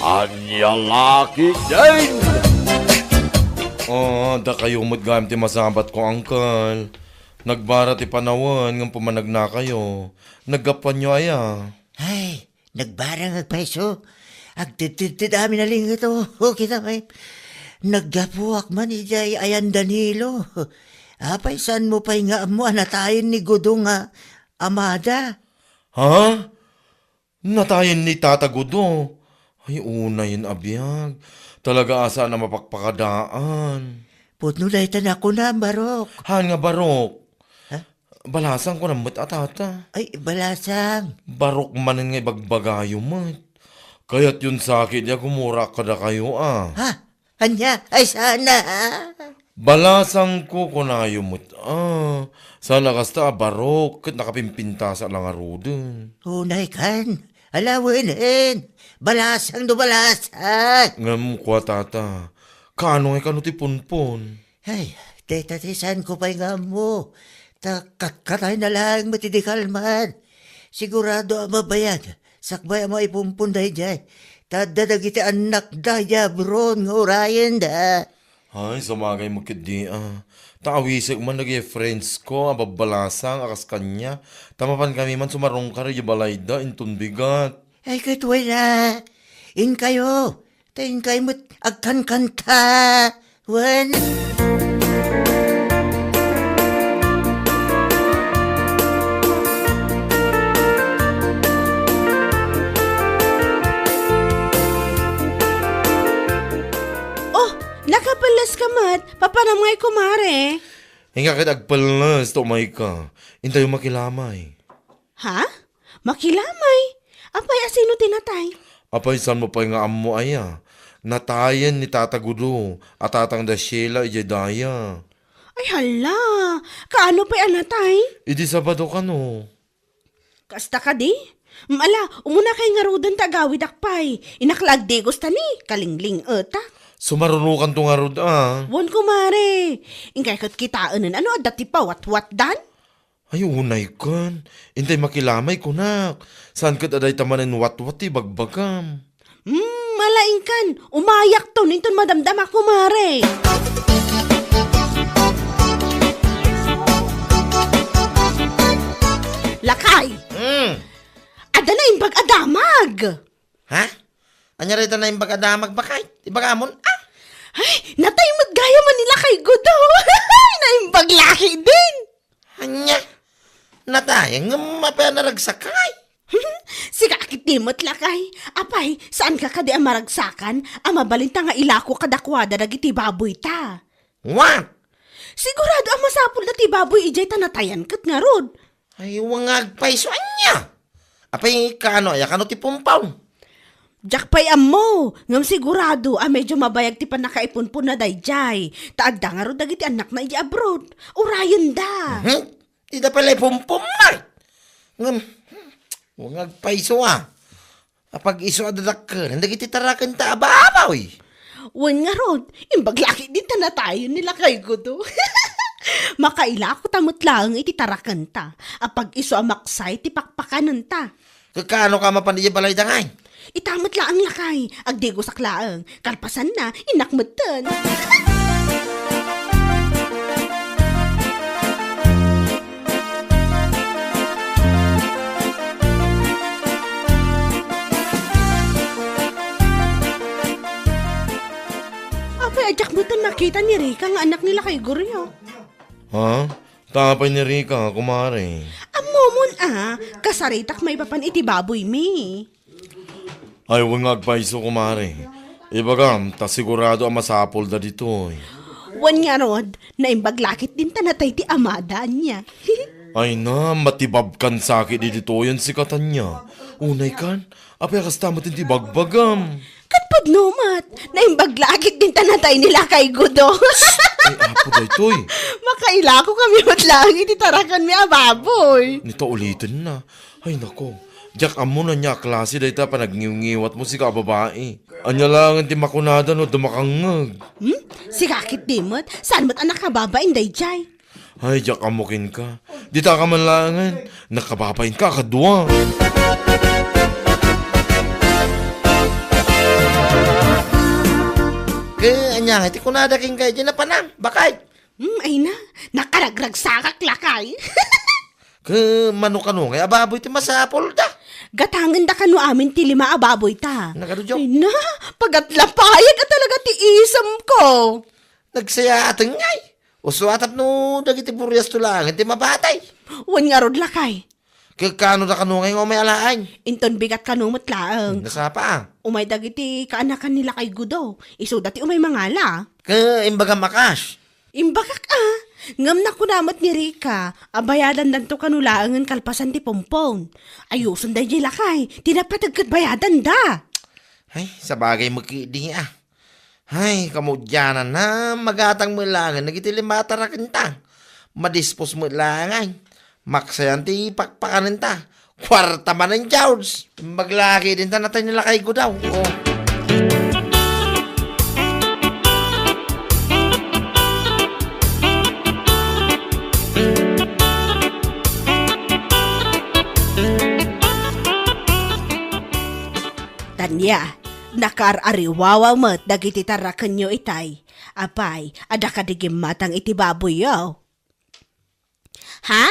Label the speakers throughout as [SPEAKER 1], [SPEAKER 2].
[SPEAKER 1] Anyang laki din!
[SPEAKER 2] Da kayo maggamit ti masabat ko, uncle. Nagbara ti panawan, ng pumanag na kayo. Naggapan nyo aya.
[SPEAKER 3] Ay, nagbarang agpaiso. Agtitidami na ling ito. Okay na may. Naggapuak man ijay ayan Danilo. Apay saan mo pa'y nga mo anatayin ni Gudong Amada?
[SPEAKER 2] Ha? Natayin ni Tata Gudo. Ay, una yun abiyag. Talaga asa na mapagpakadaan.
[SPEAKER 3] Putno dahi ako na, Barok.
[SPEAKER 2] Han nga barok.
[SPEAKER 3] Ha?
[SPEAKER 2] Balasang ko na mat atata.
[SPEAKER 3] Ay, balasang.
[SPEAKER 2] Barok manin nga ibagbagayo mat. Kaya't yun sakit ya gumura ka na kayo
[SPEAKER 3] Ha? Anya? Ay, sana
[SPEAKER 2] Balasang ko kunayo mat Sana kasta barok kat nakapimpinta sa lang arudon.
[SPEAKER 3] Unay kan. Alawinin. Balasang do balasang.
[SPEAKER 2] Ngam kwa tata. Kano nga kano ti punpon?
[SPEAKER 3] Ay, tetisan ko pa'y nga mo. Katay na lang matidikal man. Sigurado ang mabayag. Sakbay mo ipumpunday dyan. Tadadagiti anak daya bron nga urayan da.
[SPEAKER 2] Ay, sumagay mo kidi Taawisig man naging friends ko, ababalasang akas kanya. Tamapan kami man sumarong ka rin balayda, intun bigat.
[SPEAKER 3] Ay, katway na. In kayo. Tayin kayo mo't agkan-kanta. Wan.
[SPEAKER 4] Nakapalas ka mat, papanamay kumare.
[SPEAKER 2] Hinga kit agpalas, tumay ka. Intay yung makilamay.
[SPEAKER 4] Ha? Makilamay? Apay asino tinatay?
[SPEAKER 2] Apay san mo pa nga amo aya. Natayan ni Tata Gudo at tatang da Sheila ijedaya.
[SPEAKER 4] Ay hala, kaano pa'y anatay?
[SPEAKER 2] Idi sabado ka no.
[SPEAKER 4] Kasta ka di? Mala, umuna kay nga rudan tagawid akpay. Inaklagde gusta ni, kalingling eta.
[SPEAKER 2] Sumarunukan to nga rod
[SPEAKER 4] Wan kumare, ingkay kat kitaanan ano dati pa wat dan?
[SPEAKER 2] Ay, unay kan. Intay makilamay kunak. Saan kat aday tamanin wat-wati bagbagam.
[SPEAKER 4] Malaingkan, umayak to, ninton madamdam ako mare. Lakay! Ada na imbag adamag!
[SPEAKER 3] Ha? Anya rin na yung bagadamag bakay? Ibagamon?
[SPEAKER 4] Ay, natay magaya man nila kay Gudo. Naimbag laki din.
[SPEAKER 3] Anya? Natayang mapaya naragsakay.
[SPEAKER 4] Sigakit dimot lakay. Apay, saan ka kadi ang maragsakan? Ang mabalinta nga ilako kadakwada nagiti baboy ta.
[SPEAKER 3] What?
[SPEAKER 4] Sigurado ang masapul na ti baboy ijay tanatayan kat nga rod.
[SPEAKER 3] Ay, wangag paiso anya. Apay, kano ti pumpaw.
[SPEAKER 4] Jakpay ammo, ngam sigurado medyo mabayag ti panakaipunpun na dayjay. Taadda nga rod dagiti anak na iji abroad. Urayan da.
[SPEAKER 3] Di da pala pumpum man. Wangag paiso Apag iso adadakkan, hindi kiti tarakan ta ababaw
[SPEAKER 4] Wan nga rod, imbag laki din tanatayon nila kay Gudo. Makaila ko tamot lang iti tarakan ta. Apag iso amaksay ti pakpakanan ta.
[SPEAKER 3] Kakano ka mapandiya balay dangay?
[SPEAKER 4] Itamot lang ang lakay, agdigo saklaang, kalpasan na, inakmutan. Apay, adyak mo nakita ni Rika nga anak nila kay Guryo.
[SPEAKER 2] Ha? Tapay ni Rika, kumare.
[SPEAKER 4] Amomon kasaritak may papan iti baboy mi.
[SPEAKER 2] Ay, wangag paiso kumare. Ibagam, ta sigurado ang masapol da dito.
[SPEAKER 4] Wan nga rod, naimbag lakit din tanatay ti amada niya.
[SPEAKER 2] Ay na, matibab kan sakit dito yan si katanya. Unay kan, apay kastamat hindi bagbagam.
[SPEAKER 4] Katpad numat, naimbag lakit din tanatay nila kay Gudo.
[SPEAKER 2] Ay, apo da ito'y.
[SPEAKER 4] Makaila ko kami matlang ititarakan mi ababoy.
[SPEAKER 2] Nito ulitin na. Ay nako. Diyak amo na niya klase dahi ta panagniw-ngiwat mo si kababae. Anya lang ti makunada no dumakangag.
[SPEAKER 4] Si kakit dimot, saan mo't anak kababain day jay?
[SPEAKER 2] Ay, diyak amukin ka. Di ta ka man langan. Nakababain ka, kadwa. niya, iti kunada king kayo dyan na panang, bakay.
[SPEAKER 4] Ay na, nakaragragsakak lakay.
[SPEAKER 2] Ke mano-kano ngay ababoy ti masapol da.
[SPEAKER 4] Gatangan da kano amin ti lima ababoy ta.
[SPEAKER 2] Nagado
[SPEAKER 4] Ay na, pagatlapayag ka talaga ti isam ko.
[SPEAKER 2] Nagsaya ateng ngay. Uso atap no dagiti buryas tulang, iti mabatay.
[SPEAKER 4] Wan nga rod lakay.
[SPEAKER 2] Kano da kano ngay may alaan.
[SPEAKER 4] Inton bigat kanumot laang.
[SPEAKER 2] Nasapa ah.
[SPEAKER 4] Umay dagiti kaanakan nila kay Gudo. Iso dati umay mangala.
[SPEAKER 2] Ke imbaga makas.
[SPEAKER 4] Imbagak ngam na kunamat ni Rika, abayadan danto kanulaangan kalpasan ti Pompon. Ayuson day di lakay, tinapatagkat bayadan da.
[SPEAKER 2] Ay, sa bagay magkidi ah. Ay, kamudyanan na magatang mo langan, nagitilimataраkan ta. Madispos mo langan. Maksayan ti pakpakanan ta. Kwarta man ang George. Maglaki din ta natin nila kay Gudaw. Oh.
[SPEAKER 4] Tanya, nakar-ariwawa mo't dagiti tarakan nyo itay. Apay, ada ka digim matang iti baboy yo. Ha?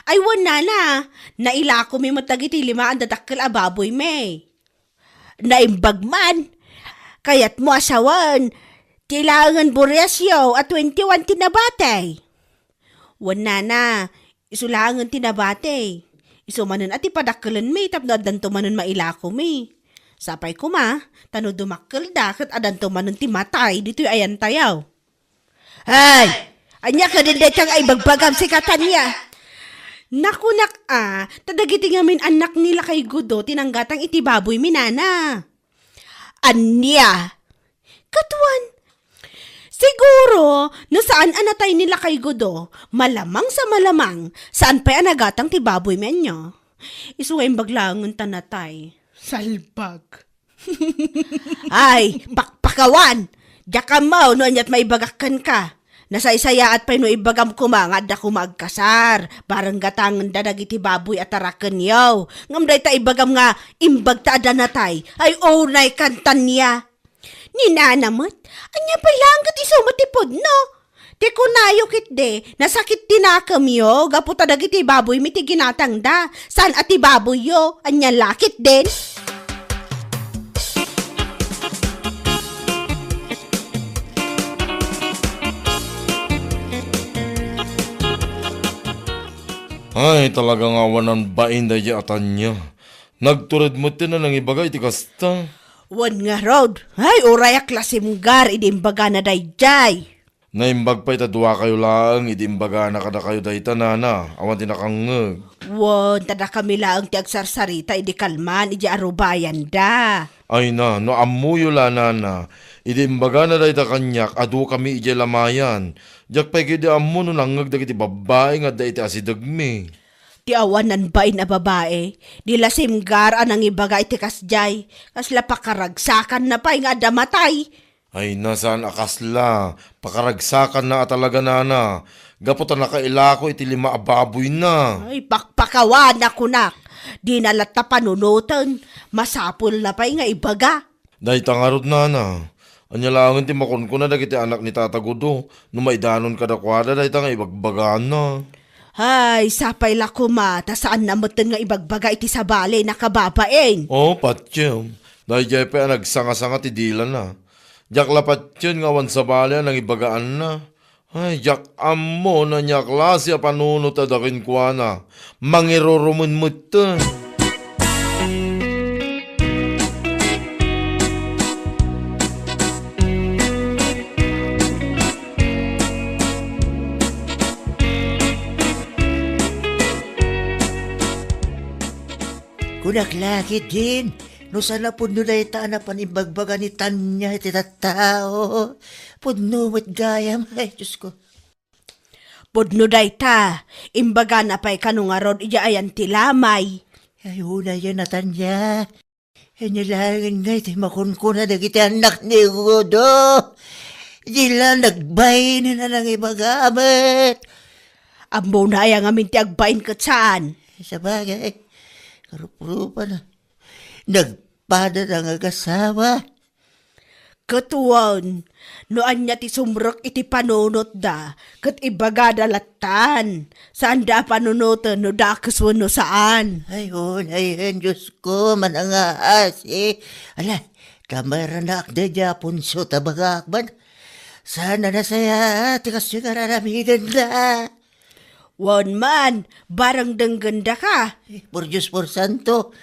[SPEAKER 4] Ay wala na. Nailako mi mo't dagiti lima ang dadakkel a baboy me. Naimbag man. Kayat mo asawan. Tilangan buryas yo at 21 tinabatay. Wala na. Isulangan tinabatay. Isumanan at ipadakkelan me tapno adanto manon mailako me. Sapay ko ma, tano dumakkel da kat adanto manon ti matay dito ayan tayaw. Ay! Anya ka din kang ay bagbagam si katanya. Nakunak tadagiti ngamin anak nila kay Gudo tinanggatang iti baboy minana. Anya! Katuan! Siguro, nasaan anatay nila kay Gudo, malamang sa malamang, saan pa'y anagatang ti baboy menyo. Isuway baglangon tanatay. Salbag. Ay, pakpakawan! Diyakan mo, no anyat maibagakan ka. Nasaysaya at pa'y no ibagam kumangad na kumagkasar. Barang gatangan da nagiti baboy at tarakan yaw. Ngamday ta ibagam nga, imbag ta adanatay. Ay, onay kantan niya. Ninanamot, anya pa'y langgat isumatipod, no? Te kunayo kit de, nasakit tinakam yo, gaputa dagiti baboy miti ginatang da. San ati baboy yo, anya lakit din?
[SPEAKER 2] Ay, talagang awan ng bain da atan niya. Nagturid mo na ng ibagay ti kasta.
[SPEAKER 4] Wan nga road, ay uraya klasimgar, idimbaga na dayjay.
[SPEAKER 2] Naimbag pa itadwa kayo lang, idimbaga na kada kayo dahi tanana. Awan tinakangag.
[SPEAKER 4] Wan, tada kami lang ti agsarsarita, idi kalman, idi arubayan da.
[SPEAKER 2] Ay na, no amuyo la nana. Idimbaga na dahi ta kanyak, adu kami ije lamayan. Jak pa ikidi amu no nangag dagiti babae nga dahi ti asidagmi.
[SPEAKER 4] Ti awanan ba na babae, dila simgar anang ibaga iti kasjay, kasla pakaragsakan na pa nga damatay.
[SPEAKER 2] Ay nasaan akasla, pakaragsakan na talaga nana. Gaputan na kailako iti lima ababoy na.
[SPEAKER 4] Ay, pakpakawan na kunak, di nalat na panunutan, masapul na pa nga ibaga.
[SPEAKER 2] Dahi tangarod nana. Anya langan ti makon ko na dagiti anak ni Tata Gudo. No maidanon kada kwada dahi tanga ibagbagaan na.
[SPEAKER 4] Ay, sapay la kumata saan namutan nga ibagbaga iti sabali na kababain.
[SPEAKER 2] Oh, patyem. Dahi jay pa nagsanga-sanga ti dila na. Jak lapat yun nga wan sa balya nang ibagaan na. Ay, jak ammo na niya klase a panunot adakin kwa na. Mangirorumun mo ito.
[SPEAKER 3] Kunak laki din. No sana puno na itaan na panibagbaga ni Tanya iti tattao. Puno mo't gayam. Ay, Diyos ko.
[SPEAKER 4] Pudno day ta, imbaga na pa'y kanungarod iya ayan tilamay.
[SPEAKER 3] Ay, una yun na Tanya. Inilangan nga iti makunkuna dagiti anak ni Gudo. Di lang nagbay na nang ibagamit.
[SPEAKER 4] Ambo na ayang amin ti agbain kat saan.
[SPEAKER 3] Sa bagay, karup-rupa na. Nagpada ng agasawa.
[SPEAKER 4] Katuan, noan niya ti sumrok iti panunot da, kat ibaga dalatan. Saan da panunutan no da kaswano saan?
[SPEAKER 3] Ayun, Diyos ko, manangaas eh. Ala, kamaranak na Japon so tabagakban. Sana na saya, tikas yung kararamidan na.
[SPEAKER 4] Wan man, barang dangganda ka.
[SPEAKER 3] Por Diyos por Santo,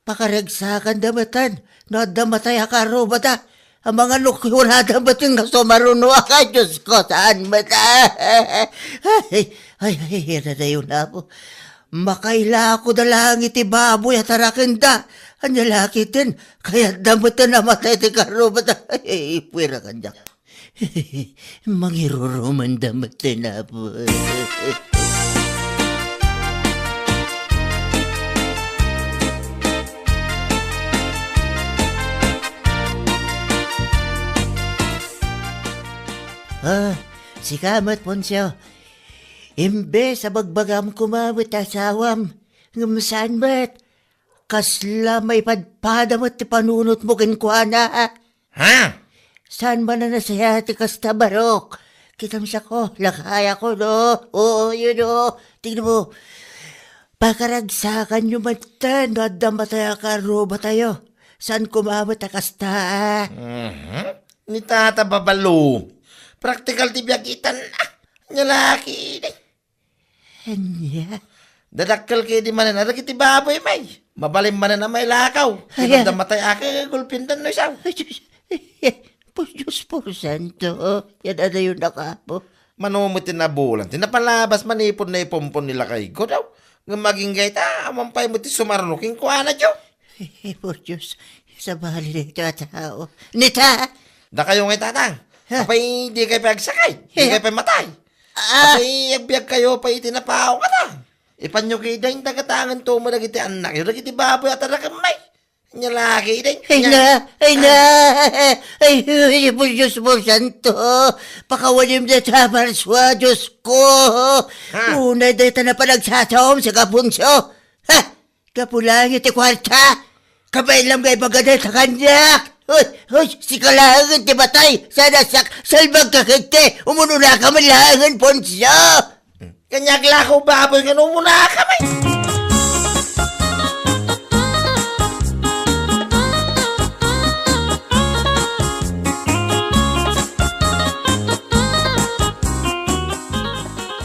[SPEAKER 3] pakaragsakan damatan, no damatay akaro bata. Ang mga lukyo wala damating nga sumaruno ka, Diyos ko, saan mata? Ay, yan na yun na po. Makaila ako na lang iti baboy at arakinda. Ang lalaki din, kaya damatan na matay ti karo bata. Ay, pwera ka dyan. Mangiruruman damatan na po. Si Kamat Ponsyo, imbe sa bagbagam kumawit asawam, ngamasaan ba't? Kasla may padpadamat ti panunot mo kinkwana.
[SPEAKER 2] Ha?
[SPEAKER 3] Saan ba na nasaya ti kasta barok? Kitam siya ko, lakaya ko, no? Oo, yun, no? Tingnan mo, pakaragsakan nyo matan, no? Damataya ka, roba tayo. Saan kumawit kasta?
[SPEAKER 2] Ni tata babalo. Praktikal ti biyagitan nya laki.
[SPEAKER 3] Anya?
[SPEAKER 2] Dadakkel kay di manan ara kiti baboy may. Mabalim manan na may lakaw.
[SPEAKER 3] Ayan.
[SPEAKER 2] Kaya damatay ake gulpintan no isaw.
[SPEAKER 3] Ay, Diyos por Santo, yan na yun nakapo.
[SPEAKER 2] Manumutin na bulan. Tinapalabas manipon na ipompon nila kay ko daw. Nga maging gayta, amampay mo ti sumarunuking kuana tiyo.
[SPEAKER 3] Por Diyos, sa bahali ng tao. Nita!
[SPEAKER 2] Da kayo ngay tatang. Apay di kayo pagsakay. Di kayo matay.
[SPEAKER 3] Ah!
[SPEAKER 2] Apay agbyag kayo pa itinapao ka ta. Ipanyo kayo dahil tagatangan to mo nagiti anak. Yung nagiti baboy at arakamay. Nya laki dahil.
[SPEAKER 3] Ay, por Diyos por Santo, pakawalim na sa marswa, Diyos ko.
[SPEAKER 2] Ha?
[SPEAKER 3] Unay dito na pa nagsasawam sa kapunso. Ha? Kapulang iti kwarta. Kabay lang kay magaday sa kanya. Hoy, si kalangan ti batay. Sana salbag kakite. Umunula ka malangan, Ponsyo.
[SPEAKER 2] Kanyag lakaw baboy nga nung muna kami.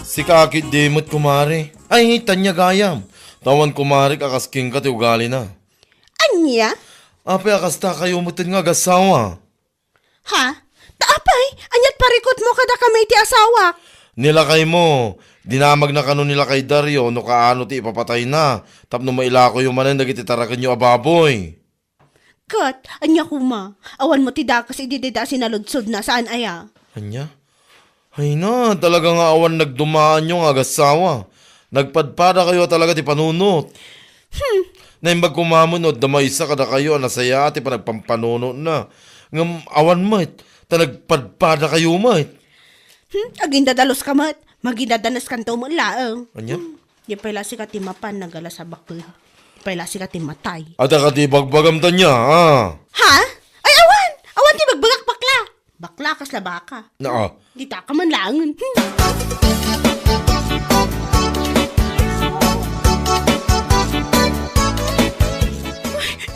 [SPEAKER 1] Si kakit demot kumari. Ay, tanya gayam. Tawan kumari kakasking ka ti ugali na.
[SPEAKER 4] Anya?
[SPEAKER 1] Apay akasta kayo mutin nga gasawa.
[SPEAKER 4] Ha? Taapay, anyat parikot mo kada kami ti asawa.
[SPEAKER 1] Nilakay mo. Dinamag na kano nila kay Dario no kaano ti ipapatay na. Tapno mailako yung manan dagiti tarakan yung ababoy.
[SPEAKER 4] Kat, anya kuma. Awan mo ti dakas ididida sinaludsod na saan aya.
[SPEAKER 1] Anya? Ay na, talaga nga awan nagdumaan yung agasawa. Nagpadpada kayo talaga ti panunot. Naimbag kumamunod, damay isa kada kayo, nasaya ati pa nagpampanunot na. Ngam awan mat, ta nagpadpada kayo mat.
[SPEAKER 4] Agindadalos ka mat. Magindadanas kanto mo laang.
[SPEAKER 1] Anya?
[SPEAKER 4] Di pala si katimapan nagala sa bakla. Pala si katimatay.
[SPEAKER 1] Ata ka ti bagbagam ta niya, ha?
[SPEAKER 4] Ha? Ay, awan! Awan ti magbagak bakla. Bakla kas la baka.
[SPEAKER 1] Na,
[SPEAKER 4] Di ta ka man laangan.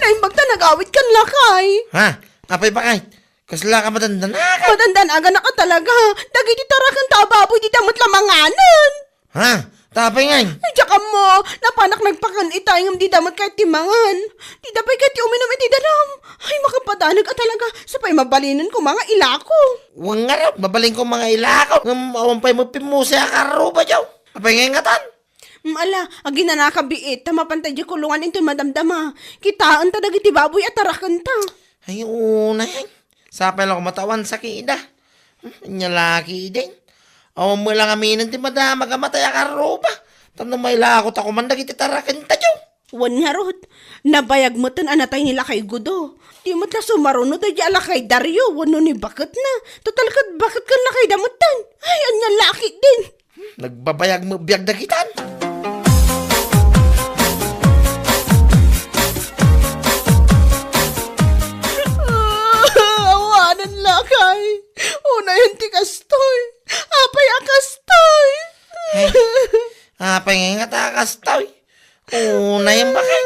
[SPEAKER 4] Naimbag ta nag-awit kan lakay.
[SPEAKER 2] Ha? Apay bakay? Kasla ka madandanaka.
[SPEAKER 4] Madandan aga na ka talaga. Dagi di tarakan ta baboy di damot lamanganan.
[SPEAKER 2] Ha? Tapay ngay.
[SPEAKER 4] Ay, tsaka mo, napanak nagpakan itayang di damot kahit timangan. Di dapay kahit uminom iti danam. Ay, makapadanag ka talaga. Sapay mabalinan ko mga ilako.
[SPEAKER 2] Huwag nga raw, babaling ko mga ilakaw. Awampay mo pimusya karo ba jaw? Apay ngay ngatan.
[SPEAKER 4] Ala, agi na nakabiit. Tamapantay di kulungan into madamdama. Kitaan ta dagiti baboy at tarakan ta.
[SPEAKER 2] Ay, una yan. Sapay lang ko matawan sa kida. Nyalaki din. Awan mo lang aminin ti madama kamatay karo ba? Tapno may lakot ako man dagiti tarakan ta jaw.
[SPEAKER 4] Wan nga rod. Nabayag mo tan anatay nila kay Gudo. Di mo tla sumaruno da di ala kay Dario. Wano ni bakit na. Total kat bakit kan na kay damutan. Ay, anya laki din.
[SPEAKER 2] Nagbabayag mo biyag dagitan.
[SPEAKER 4] Awanan
[SPEAKER 2] kastaw. Una yung bakit.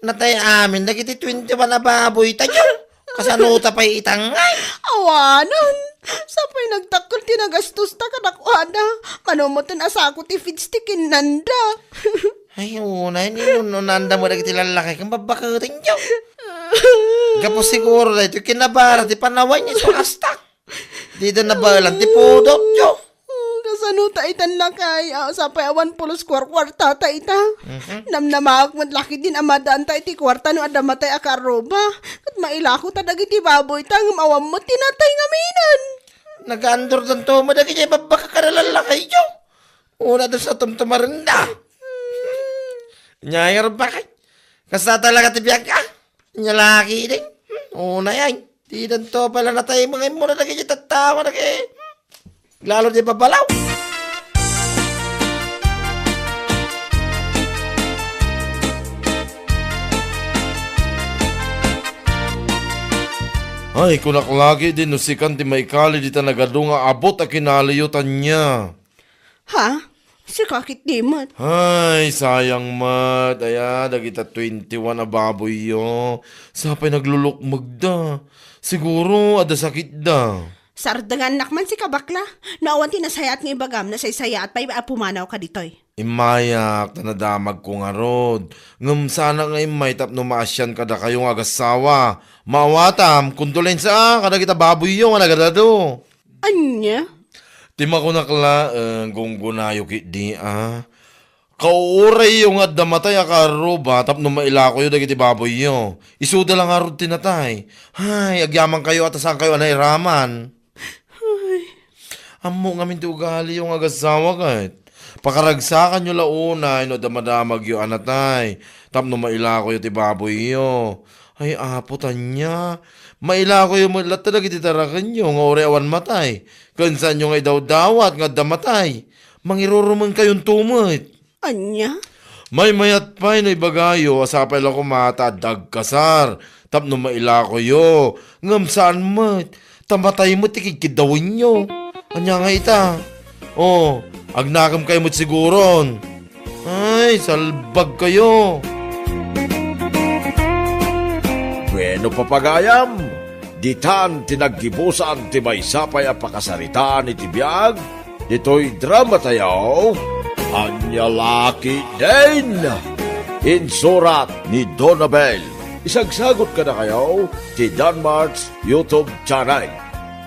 [SPEAKER 2] Natay amin, nagiti 21 na baboy tayo. Kasanuta pa itangay.
[SPEAKER 4] Awanan! Sapay nagtakol tinagastos ta kanakuana. Manumotan asa ako ti feedstick nanda.
[SPEAKER 2] Ay, una, nunanda mo nagiti lalaki kang babakating nyo. Kapos siguro na ito, kinabara, di panawan niya sa kastak. Dito na balang, di pudot nyo.
[SPEAKER 4] Kasanuta itan lang kay sapay awan pulos kwarta ta ita. Namnamak mo laki din amadaan ta iti kwarta no adamatay akaroba. Kat mailako ta dagiti baboy ta ngam awam mo tinatay ngaminan.
[SPEAKER 2] Nag-andor doon to, madagi niya babaka ka na lalaki nyo. Una doon sa tumtumarinda. Nyayar bakit? Kasta talaga tibiyag ka. Nyalaki din. Una yan. Di doon to pala natay mga muna naging niya tatawa naging. Lalo di babalaw.
[SPEAKER 1] Ay, kunak lagi din nusikan ti maikali di ta nagadunga abot a kinaliyutan niya.
[SPEAKER 4] Ha? Si kakit di mat.
[SPEAKER 1] Ay, sayang mat. Aya, dagita 21 na baboy yo. Sapay naglulukmag da. Siguro, ada sakit da.
[SPEAKER 4] Sardangan nakman si kabakla. Naawan tinasayat ng ibagam na say-saya at pa'y pumanaw ka ditoy.
[SPEAKER 1] Imayak, tanadamag ko nga rod. Ngam sana nga imay tapno maasyan kada kayong agasawa. Maawatam, kundolensya, kada kita baboy yo, nga nagadado.
[SPEAKER 4] Anya?
[SPEAKER 1] Tima ko nakla, gunggunayo kit di Kauray yung at damatay akaro ba, tapno mailako yun dagiti baboy yo. Isuda lang arod tinatay. Hay, agyaman kayo at asan kayo anay raman. Amo nga minti ugali yung agasawa kahit. Pakaragsakan nyo launa, ino damadamag yung anatay. Tapno mailako yung ti baboy yo. Ay, aputan niya. Mailako yung mulat talaga titarakan nyo, nga ore awan matay. Kansan nyo ngay daw dawat, nga damatay. Mangiruruman kayong tumit.
[SPEAKER 4] Anya?
[SPEAKER 1] May mayat pa na ibagayo, asapay lang kumata, dagkasar. Tapno mailako yo. Ngam saan mat? Tamatay mo, tikikidawin nyo. Anya nga ita. Oh, agnakam kayo mo't siguron. Ay, salbag kayo.
[SPEAKER 5] Bueno papagayam, ditan tinaggibusan ti may sapay a pakasaritaan ni tibiyag, dito'y drama tayaw, Anya Laki din! Insurat ni Donabel. Isagsagot ka na kayo ti Danmarks YouTube channel.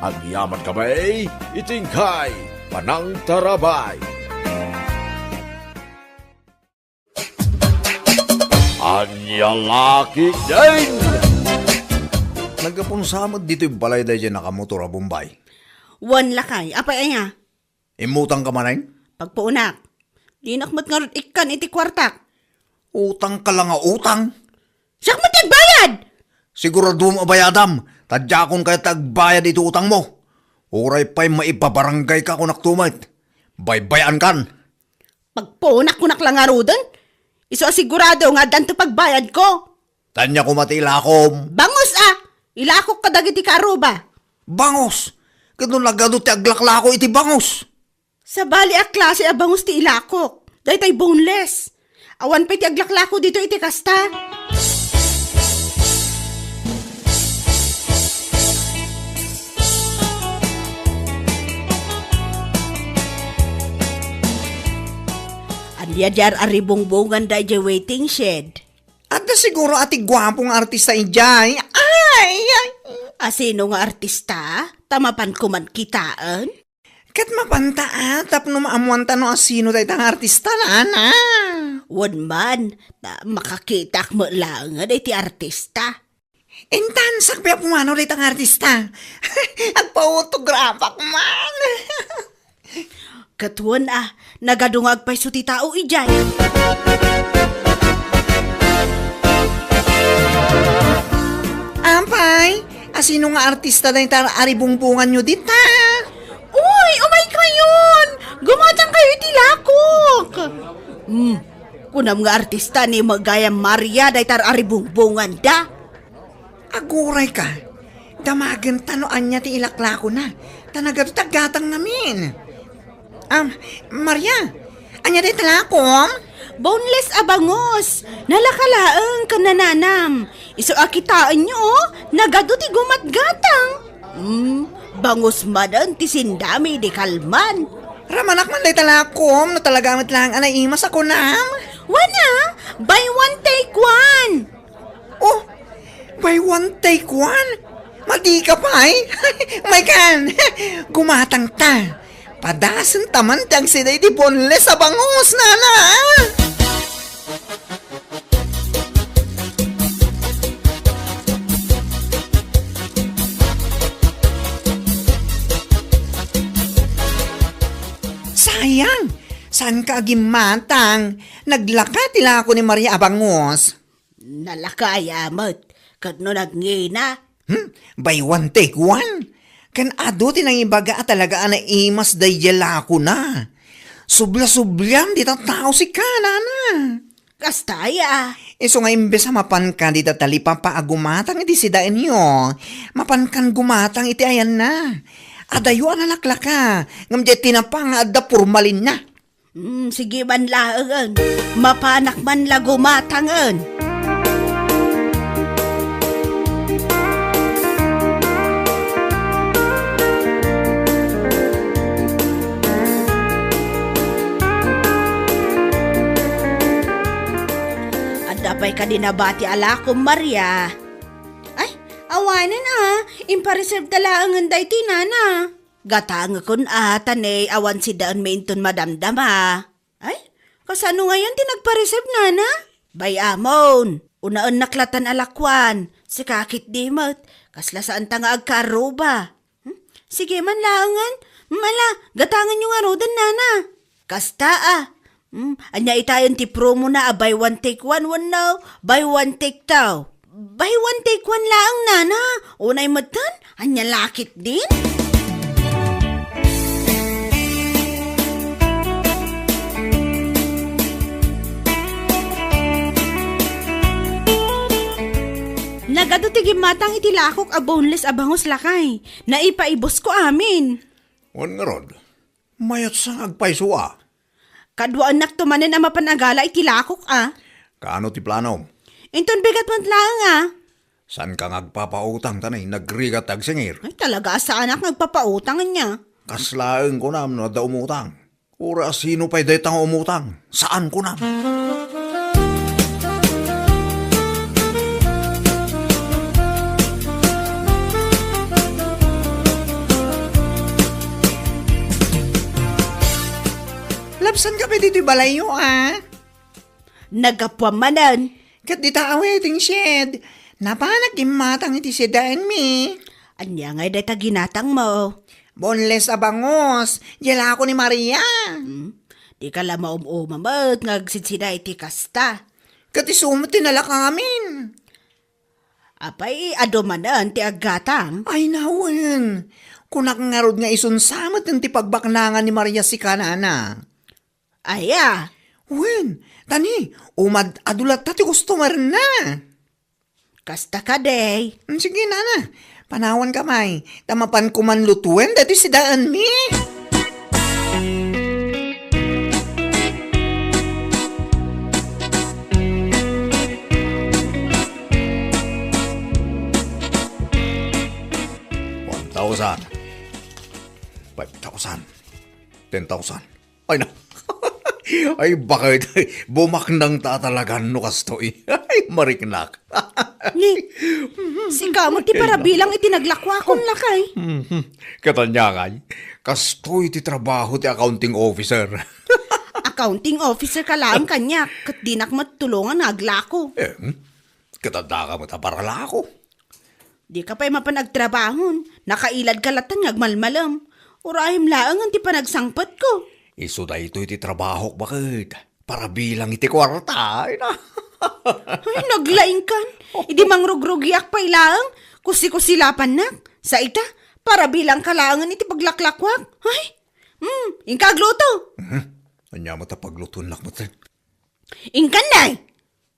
[SPEAKER 5] Ang yaman kamay, itingkay, panang tarabay. Anya Laki din!
[SPEAKER 6] Nagkapunsamad dito yung balay dahil dyan nakamotor a Bombay.
[SPEAKER 4] Wan lakay. Apay anya?
[SPEAKER 6] Imutang ka manay?
[SPEAKER 4] Pagpuunak. Di nakmat nga rin ikan iti kwartak.
[SPEAKER 6] Utang ka lang nga utang.
[SPEAKER 4] Siyak mo tagbayad!
[SPEAKER 6] Sigurado mo bayadam. Tadya kung kaya tagbayad ito utang mo. Uray pa'y maipabarangay ka kung naktumit. Baybayan kan.
[SPEAKER 4] Pagpuunak ko naklangaro dun. Iso asigurado nga danto pagbayad ko.
[SPEAKER 6] Tanya ko matilakom.
[SPEAKER 4] Bangus Ilakok ka dagiti karuba.
[SPEAKER 6] Bangos. Kano nagado ti aglaklako iti bangos.
[SPEAKER 4] Sa bali a klase a bangus ti ilakok. Dahi tay boneless. Awan pa ti aglaklako dito iti kasta. Andiya jar aribongbongan da jay waiting shed.
[SPEAKER 3] At na siguro ati gwapong artista ijay. Ay!
[SPEAKER 4] Asino nga artista? Tamapan ko man kitaan?
[SPEAKER 3] Kat mapantaan, tapno maamuan no asino tayo tang artista na, ana.
[SPEAKER 4] Wan man, makakita mo lang nga ti artista.
[SPEAKER 3] Intan, sakpya pumano tayo tang artista. Agpa-autograpak man.
[SPEAKER 4] Katuan nagadungag pa'y suti tao ijay.
[SPEAKER 3] Ampay, asino nga artista na yung aribungbungan nyo dita?
[SPEAKER 4] Uy, umay kayon! Gumatang kayo itilakok! Kunam nga artista ni Magaya Maria day tar aribungbungan da.
[SPEAKER 3] Aguray ka. Damagan tanoan niya ti ilaklako na. Tanagat tagatang namin. Maria, Anya day talakom?
[SPEAKER 4] Boneless abangos. Nalakalaang kanananam. Iso akitaan nyo, nagado ti gumatgatang. Bangos madan ti sindami di kalman.
[SPEAKER 3] Ramanak man day talakom, no talagamit lang anay imas ako nam.
[SPEAKER 4] Wana, buy one take one.
[SPEAKER 3] Oh, buy one take one? Madi ka pa eh. My God, gumatang ta. Padasan taman tiyang siday di boneless abangos, nana. Sayang, saan ka agimatang? Naglaka tila ako ni Maria Abangos.
[SPEAKER 4] Nalakaya mo't, kadno nagngina.
[SPEAKER 3] Buy one take one? Kan ado tinang ibaga at talaga na imas dayala ko na. Subla-sublam di tao si kanana.
[SPEAKER 4] Kastaya.
[SPEAKER 3] Iso nga imbes sa mapan ka di tatalipa pa agumatang iti sidain nyo. Mapan kan gumatang iti ayan na. Adayo ang nalaklaka. Ngam di tinapang adda purmalin na.
[SPEAKER 4] Sige man laangan. Mapanak man lagumatangan. Adapay ka dinabati ala ko, Maria. Ay, awanan impareserve talaangan day tinana. Gatang kun tanay awan si daan mainton madamdama. Ay, kasano ngayon tinagpareserve nana? Bay amon, unaan naklatan alakwan, si kakit dimot, kasla saan ta nga agkaruba. Sige man laangan, mala, gatangan yung arudan nana. Kasta anya itayon ti promo na buy one take one now, buy one take two. Buy one take one laang nana, unay matan, anya lakit din. Nagado ti gimatang itilakok a boneless abangos lakay, naipaibos ko amin.
[SPEAKER 6] Wan nga rod, mayat sa agpaisua.
[SPEAKER 4] Kadwa anak tumanin ang mapanagala itilakok
[SPEAKER 6] Kaano ti plano?
[SPEAKER 4] Inton bigat man lang
[SPEAKER 6] San ka ngagpapautang tanay, nagrigat agsingir.
[SPEAKER 4] Ay talaga sa anak nagpapautangan niya.
[SPEAKER 6] Kaslaeng ko nam no da umutang. Ura sino pa'y detang umutang? Saan ko nam?
[SPEAKER 3] Lapsan ka pa dito balayo
[SPEAKER 4] Nagapwamanan.
[SPEAKER 3] Kat di ta aweting shed. Napanak imatang iti sedaan mi.
[SPEAKER 4] Anya ngay day taginatang mo.
[SPEAKER 3] Boneless abangos. Yala ako ni Maria.
[SPEAKER 4] Di ka lang maumamamat ngagsidsida iti kasta.
[SPEAKER 3] Kat isumot tinala kamin.
[SPEAKER 4] Apay adomanan ti aggatang.
[SPEAKER 3] Ay nawan. Kunak ngarod nga isunsamot ng ti pagbaknangan ni Maria si kanana.
[SPEAKER 4] Aya.
[SPEAKER 3] Wen, tani, umad adulat tati customer na.
[SPEAKER 4] Kasta ka day.
[SPEAKER 3] Sige nana, panawan kamay. Tamapan ko man lutuin dati si daan mi.
[SPEAKER 6] $1,000. 5,000. 10,000. Ay na. Ay bakit? Bumaknang tatalagan no kastoy. Ay mariknak.
[SPEAKER 4] Ni, si kamot ti para bilang itinaglakwa kong lakay.
[SPEAKER 6] Katanyangay. Kastoy ti trabaho ti accounting officer.
[SPEAKER 4] Accounting officer ka lang kanya, kat dinak matulungan naglako.
[SPEAKER 6] Katanda ka mataparala ako.
[SPEAKER 4] Di ka pa'y mapanagtrabahon, nakailad kalatan ngagmalmalam. Urahim laang ang ti panagsangpat ko.
[SPEAKER 6] Iso da ito iti trabaho bakit? Para bilang iti kwarta. Ay na.
[SPEAKER 4] Ay, naglaing kan. Idi mangrugrugiak pa ilang, kusi-kusilapan nak. Sa ita, para bilang kalaangan iti paglaklakwak. Ay, ingkagluto.
[SPEAKER 6] Anya mo ta pagluton lak mo.
[SPEAKER 4] Ingkan na.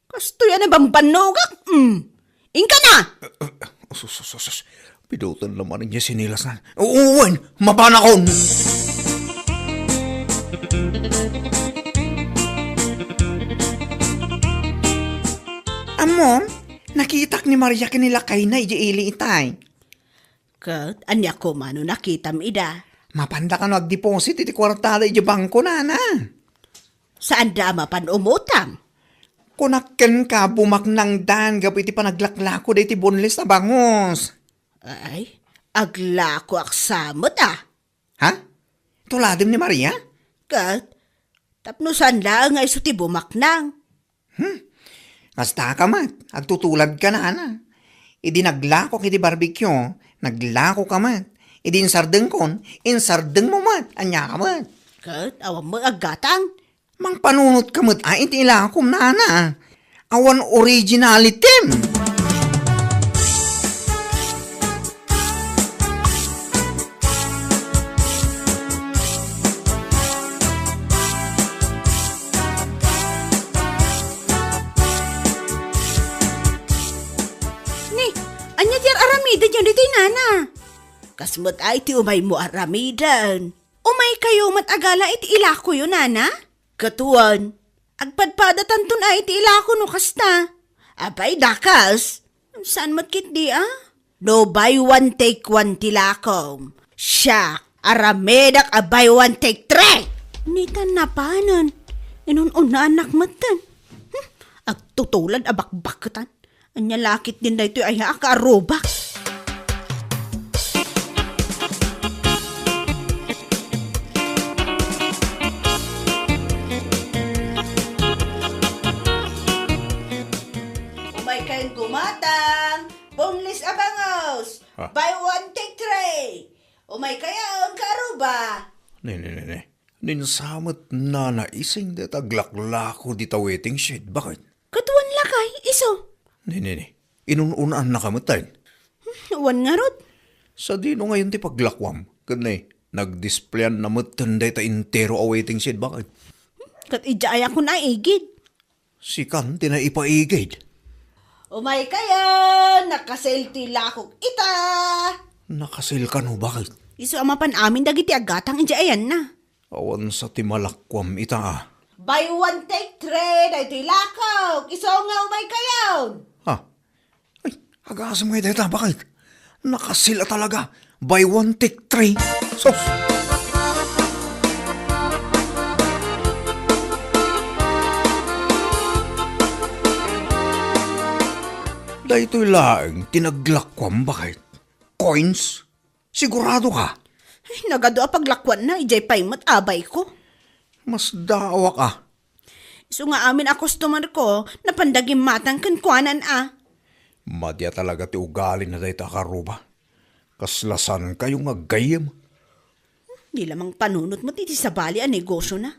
[SPEAKER 4] Kasto yan na bambanogak. Ingkan na.
[SPEAKER 6] Sus. Pidutan naman niya sinilas na. Uwan, mapanakon. Promo, nakitak ni Maria kinilakay na ili itay.
[SPEAKER 4] Kat, anya ko mano nakitam ida.
[SPEAKER 6] Mapanda ka nag-deposit iti kwartada iti bangko na.
[SPEAKER 4] Saan da mapan umutang?
[SPEAKER 6] Kunakken ka bumaknang dan gabi iti panaglaklako da iti boneless na bangos.
[SPEAKER 4] Ay, agla ko aksamot ah.
[SPEAKER 6] Ha? Tuladim ni Maria?
[SPEAKER 4] Kat, tapnusan lang ay suti bumaknang.
[SPEAKER 6] Kasta ka mat, agtutulad ka na. Idi naglako iti barbecue, naglako ka mat. Idi insardeng kon, insardeng mo mat, anya ka mat.
[SPEAKER 4] Kat, awang mo agatang.
[SPEAKER 6] Mang panunot ka mat, ay iti ilakom na. Awan originalitim.
[SPEAKER 4] Ni, anya tiar aramidan yun dito'y nana. Kasmat ay ti umay mo aramidan. Umay kayo matagala iti ilako yun, nana. Katuan, agpadpadatan tun ay iti ilako no kasta. Abay, dakas. Saan matkit di ah? No buy one take one tilakom. Siya, aramedak a buy one take three. Nitan na panan. Inun-una anak matan. Agtutulad abakbakatan. Anya lakit din na ito ay akaarobak. Umay kayong gumatang. Boneless abangos.
[SPEAKER 6] Ha?
[SPEAKER 4] Buy one, take three. Umay kayong karuba.
[SPEAKER 6] Ne. Ninsamot na naising da taglaklako di ta waiting shed. Bakit?
[SPEAKER 4] Katuan lakay, iso.
[SPEAKER 6] Ne. Inununaan na kamatayin.
[SPEAKER 4] Wan nga rod.
[SPEAKER 6] Sa dino ngayon ti paglakwam. Kanay, nag-displayan na matanda ta intero a waiting shed. Bakit?
[SPEAKER 4] Kat ijaya ko na igid.
[SPEAKER 6] Si Kan tinaipaigid.
[SPEAKER 4] Umay kayo, nakaselti lakog ita.
[SPEAKER 6] Nakasil ka no, bakit?
[SPEAKER 4] Iso amapan amin dagiti agatang ijayan na.
[SPEAKER 6] Awan sa timalakwam ita ah.
[SPEAKER 4] Buy one, take three, dahito lakog. Iso nga umay kayo.
[SPEAKER 6] Ha? Ay, agasam ngayon dito, bakit? Nakasila talaga. Buy one, take three. Sos! Dahito'y laang tinaglakwam, bakit? Coins? Sigurado ka?
[SPEAKER 4] Ay, nagado a paglakwan na, ijay paymat abay ko.
[SPEAKER 6] Mas dawa ka.
[SPEAKER 4] Iso nga amin a customer ko, napandagim matang kankwanan ah.
[SPEAKER 6] Madya talaga ti ugali na dahita karuba. Kaslasan kayong agayam.
[SPEAKER 4] Di lamang panunot mo titi sa bali a negosyo na.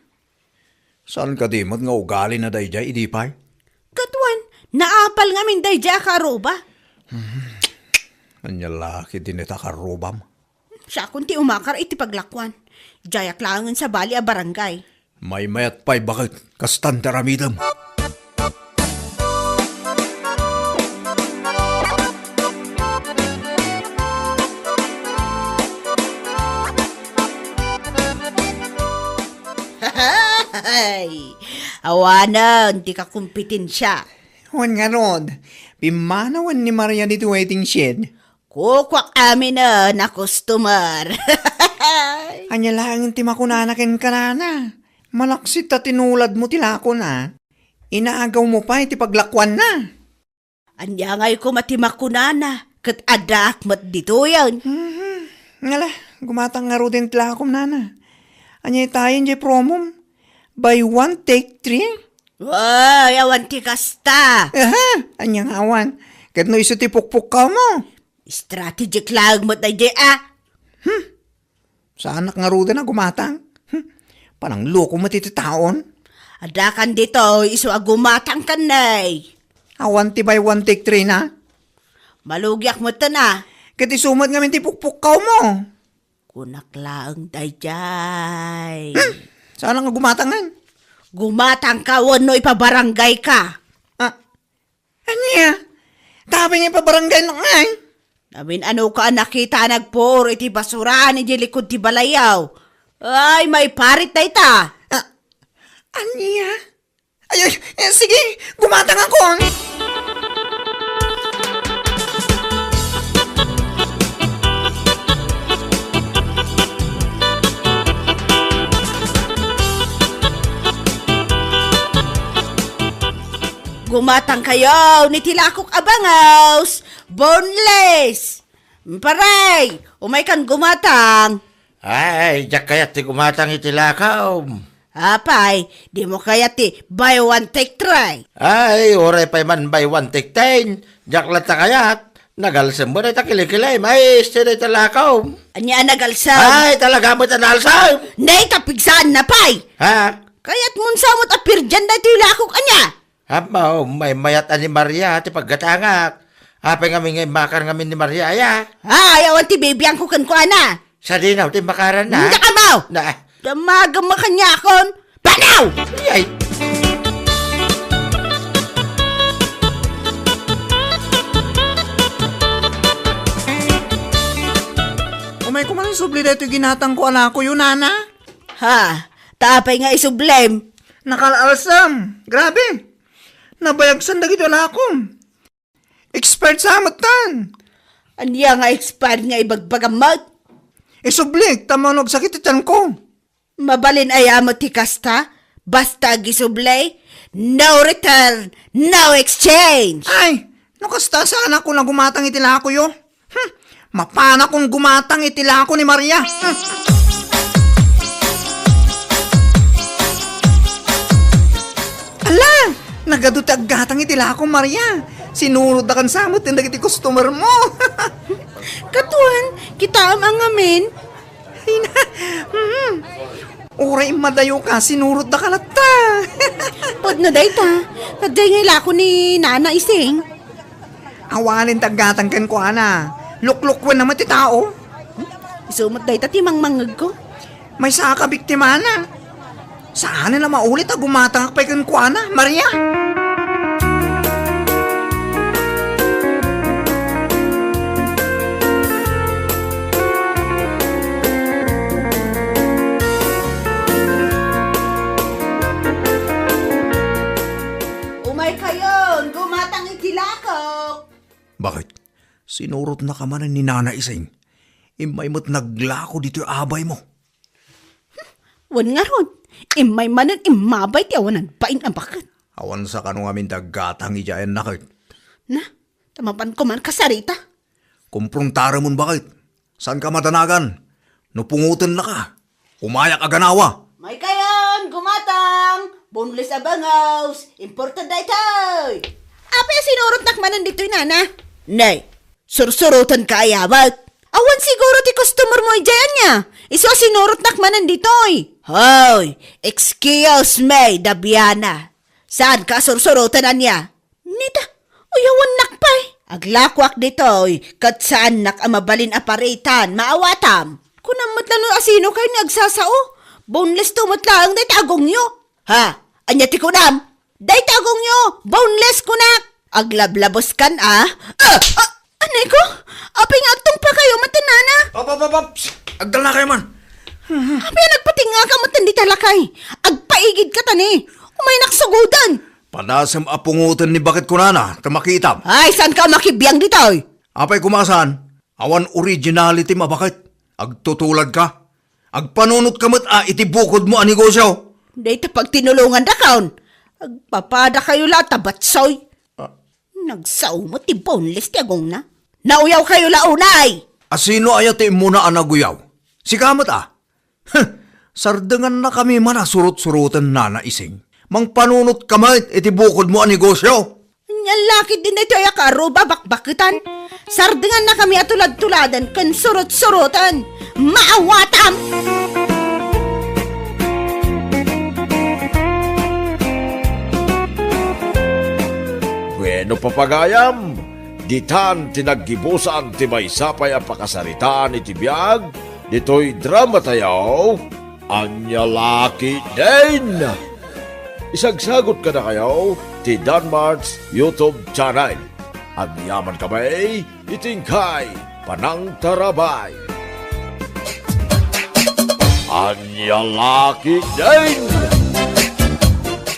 [SPEAKER 6] Saan ka di mat nga ugali na dayjay, idipay?
[SPEAKER 4] Katuan, naapal nga min dayja karoba.
[SPEAKER 6] Anya laki din ita karubam.
[SPEAKER 4] Siya kunti umakar iti paglakwan. Jayak langan sa bali a barangay.
[SPEAKER 6] May mayat pa'y bakit kastan taramidam.
[SPEAKER 4] Ay, awanan, di ka kumpetensya.
[SPEAKER 6] Wan nga ron, pimanawan ni Maria dito waiting shed.
[SPEAKER 4] Kukwak amin na customer.
[SPEAKER 6] Anya lang ti makunanakin ka na. Malaksit ta tinulad mo tilako na. Inaagaw mo pa iti paglakwan na.
[SPEAKER 4] Anya ngay ko matimakunana, kat adak mat dito yan.
[SPEAKER 6] Ngala, gumatang nga ro din tilakom nana. Anya tayo di promom. Buy one, take three.
[SPEAKER 4] Wow, yawan ti kasta.
[SPEAKER 6] Aha, anya nga awan. Kat no iso ti pukpuk ka mo.
[SPEAKER 4] Strategic lang mat na di ah.
[SPEAKER 6] Sa anak nga ro din na gumatang. Panang loko mo tititaon.
[SPEAKER 4] Adakan dito, iso agumatang kanay.
[SPEAKER 6] Awan ti buy one, take three na.
[SPEAKER 4] Malugyak mo ta na.
[SPEAKER 6] Kat isumat nga min ti pukpuk ka mo.
[SPEAKER 4] Kunak lang dayjay.
[SPEAKER 6] Saan nga gumatangan?
[SPEAKER 4] Gumatang ka, wano ipabarangay ka.
[SPEAKER 6] Ah, ano ya? Tabi niya pa barangay na nga eh.
[SPEAKER 4] Namin ano ka nakita nagpor iti basura ni di likod ti balayaw. Ay, may parit na ita.
[SPEAKER 6] Anya? Ay, sige, gumatang ako.
[SPEAKER 4] gumatang kayo ni Tilakok Abangaws, boneless. Paray, umay kan gumatang.
[SPEAKER 2] Ay, jak kaya ti gumatang itilakaw.
[SPEAKER 4] Apay, di mo kaya ti buy one take try.
[SPEAKER 2] Ay, oray pa man by one take 10. Jak lata kayat. Nagalsam mo na itakilikilay. May istira itilakaw.
[SPEAKER 4] Anya nagalsam.
[SPEAKER 2] Ay, talaga mo tanalsam.
[SPEAKER 4] Nay tapigsan na pay.
[SPEAKER 2] Ha?
[SPEAKER 4] Kaya't mun samot apir dyan na Tilakok anya.
[SPEAKER 2] Hapa, may mayat ni Maria ti paggatangak. Apay kami ngay makar kami ni Maria, ya.
[SPEAKER 4] Ay, awan ti baby ang kukan ko ana.
[SPEAKER 2] Sa dinaw, ti makaran na.
[SPEAKER 4] Hindi ka mau.
[SPEAKER 2] Na,
[SPEAKER 4] Damagam makanya akon. Banaw!
[SPEAKER 2] ay.
[SPEAKER 6] Umay ko man subli dito ginatang ko anak ko yun, nana.
[SPEAKER 4] Ha, tapay nga isublem.
[SPEAKER 6] Nakalalsam. Grabe. Nabayagsan na gito na ako. Expert sa amatan.
[SPEAKER 4] Anya nga expired nga ibagbagamot.
[SPEAKER 6] Isublik, tamanog sakit itiyan ko.
[SPEAKER 4] Mabalin ayamo ti kasta, basta gisublay, no return, no exchange.
[SPEAKER 6] Ay, nakasta sa anak ko na gumatang itila ko yo. Mapana kung gumatang itila ko ni Maria. Ala, nagaduti aggatang itila ko Maria. Sinunod na kan samot yung nagiti customer mo.
[SPEAKER 4] Katuan, kita ang amin.
[SPEAKER 6] Ay na, Uray madayo ka, sinurot na kalata.
[SPEAKER 4] Pod na day ta, kaday nga ilako ni Nana Ising.
[SPEAKER 6] Awalin tagatang ken ko ana. Luklukwan naman ti tao.
[SPEAKER 4] Isumot day ta timang mangag ko.
[SPEAKER 6] May saka biktima na. Saan na maulit gumatang pa ken ko ana, Maria?
[SPEAKER 4] Umay kayon, gumatang itilakok.
[SPEAKER 6] Bakit? Sinurot na ka man ni Nana Ising. Imay mo't naglako dito yung abay mo.
[SPEAKER 4] Wan nga ron, imay manan imabay ti awanan pain ang bakit.
[SPEAKER 6] Awan sa kanong amin dagatang ijayan nakit.
[SPEAKER 4] Na, tamapan ko man kasarita.
[SPEAKER 6] Kumpruntara mo bakit? Saan ka matanagan? Nupungutan na ka. Umayak ka ganawa.
[SPEAKER 4] May kayon, gumatang! Boneless Abangaws! Imported na itoy! Apa sinurot nakmanan dito'y nana? Nay, sursurutan ka ayabat. Awan siguro ti customer mo ijayan niya. Iso sinurot nakmanan dito'y. Hoy, excuse me, Dabiana. Saan ka sursurutan na niya? Nita, uyawan nakpay. Aglakwak dito'y, kat saan nak amabalin aparitan, maawatam. Kunamot lang asino kayo ni agsasao. Boneless tumatlang, day tagong nyo. Ha? Anya ti kunam? Day tagong nyo, boneless kunak. Aglablabos kan anay ko? Apay nga agtong pa kayo, matanana.
[SPEAKER 6] Op. Agdal na kayo man.
[SPEAKER 4] Apay nagpatinga ka, matandi talakay. Agpaigid ka tani. Umay naksugudan.
[SPEAKER 6] Panasam apungutan ni bakit kunana, tamakitam.
[SPEAKER 4] Ay, saan ka makibiyang ditoy?
[SPEAKER 6] Apay kumasan, awan originality mabakit. Agtutulad ka. Agpanunot ka mo't itibukod mo ang negosyo.
[SPEAKER 4] Dito pag tinulungan da kaon. Agpapada kayo la tabatsoy. Nagsaw mo ti boneless ti agong na. Nauyaw kayo launay.
[SPEAKER 6] Asino ayate muna ang naguyaw? Si kamot Sardangan na kami man surut-surutan Nana Ising. Mang panunot ka mo't itibukod mo ang negosyo.
[SPEAKER 4] Nyan lakit din ito ay akaro babakbakitan. Sardingan na kami atulad-tuladan kan surut-surutan. Maawatam!
[SPEAKER 5] Bueno papagayam, ditan tinaggibusan ti maysapay a pakasaritaan iti biag, dito'y drama tayaw, anya laki din. Isagsagot ka na kayo ti Danmart's YouTube channel. Agyaman kamay, itingkay, panang tarabay. Anya laki din.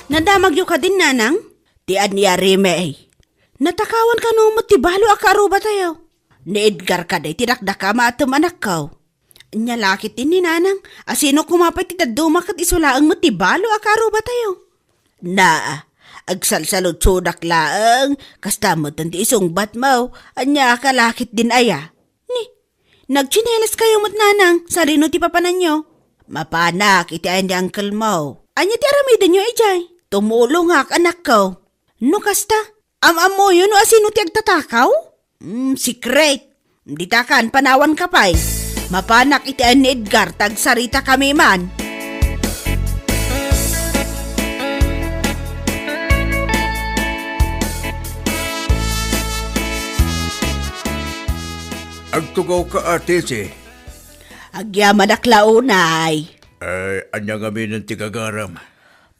[SPEAKER 4] Nadamag yu ka din, nanang? Ti anya rime. Natakawan ka no mo ti balo akaro ba tayo? Ni Edgar ka day tinakdaka maatum anak ko. Anya lakit din ni nanang. Asino kumapay ti daduma kat isulaang mo ti balo akaro ba tayo? Na, Agsalsalod sudak laang, kasta mo tanti isungbat mo, anya kalakit din aya. Ni, nagchinelas kayo mo't nanang, sarino ti papanan nyo. Mapanak, iti ay ni uncle mo. Anya ti aramidan nyo ijay, tumulong hak anak ko. No kasta, am-am mo yun o asino ti agtatakaw? Secret, di takan panawan ka pa'y. Mapanak iti ay ni Edgar, tagsarita kami man.
[SPEAKER 7] Agtugaw ka ate si.
[SPEAKER 4] Agyaman aklaunay.
[SPEAKER 7] Ay, anya kami ng tigagaram.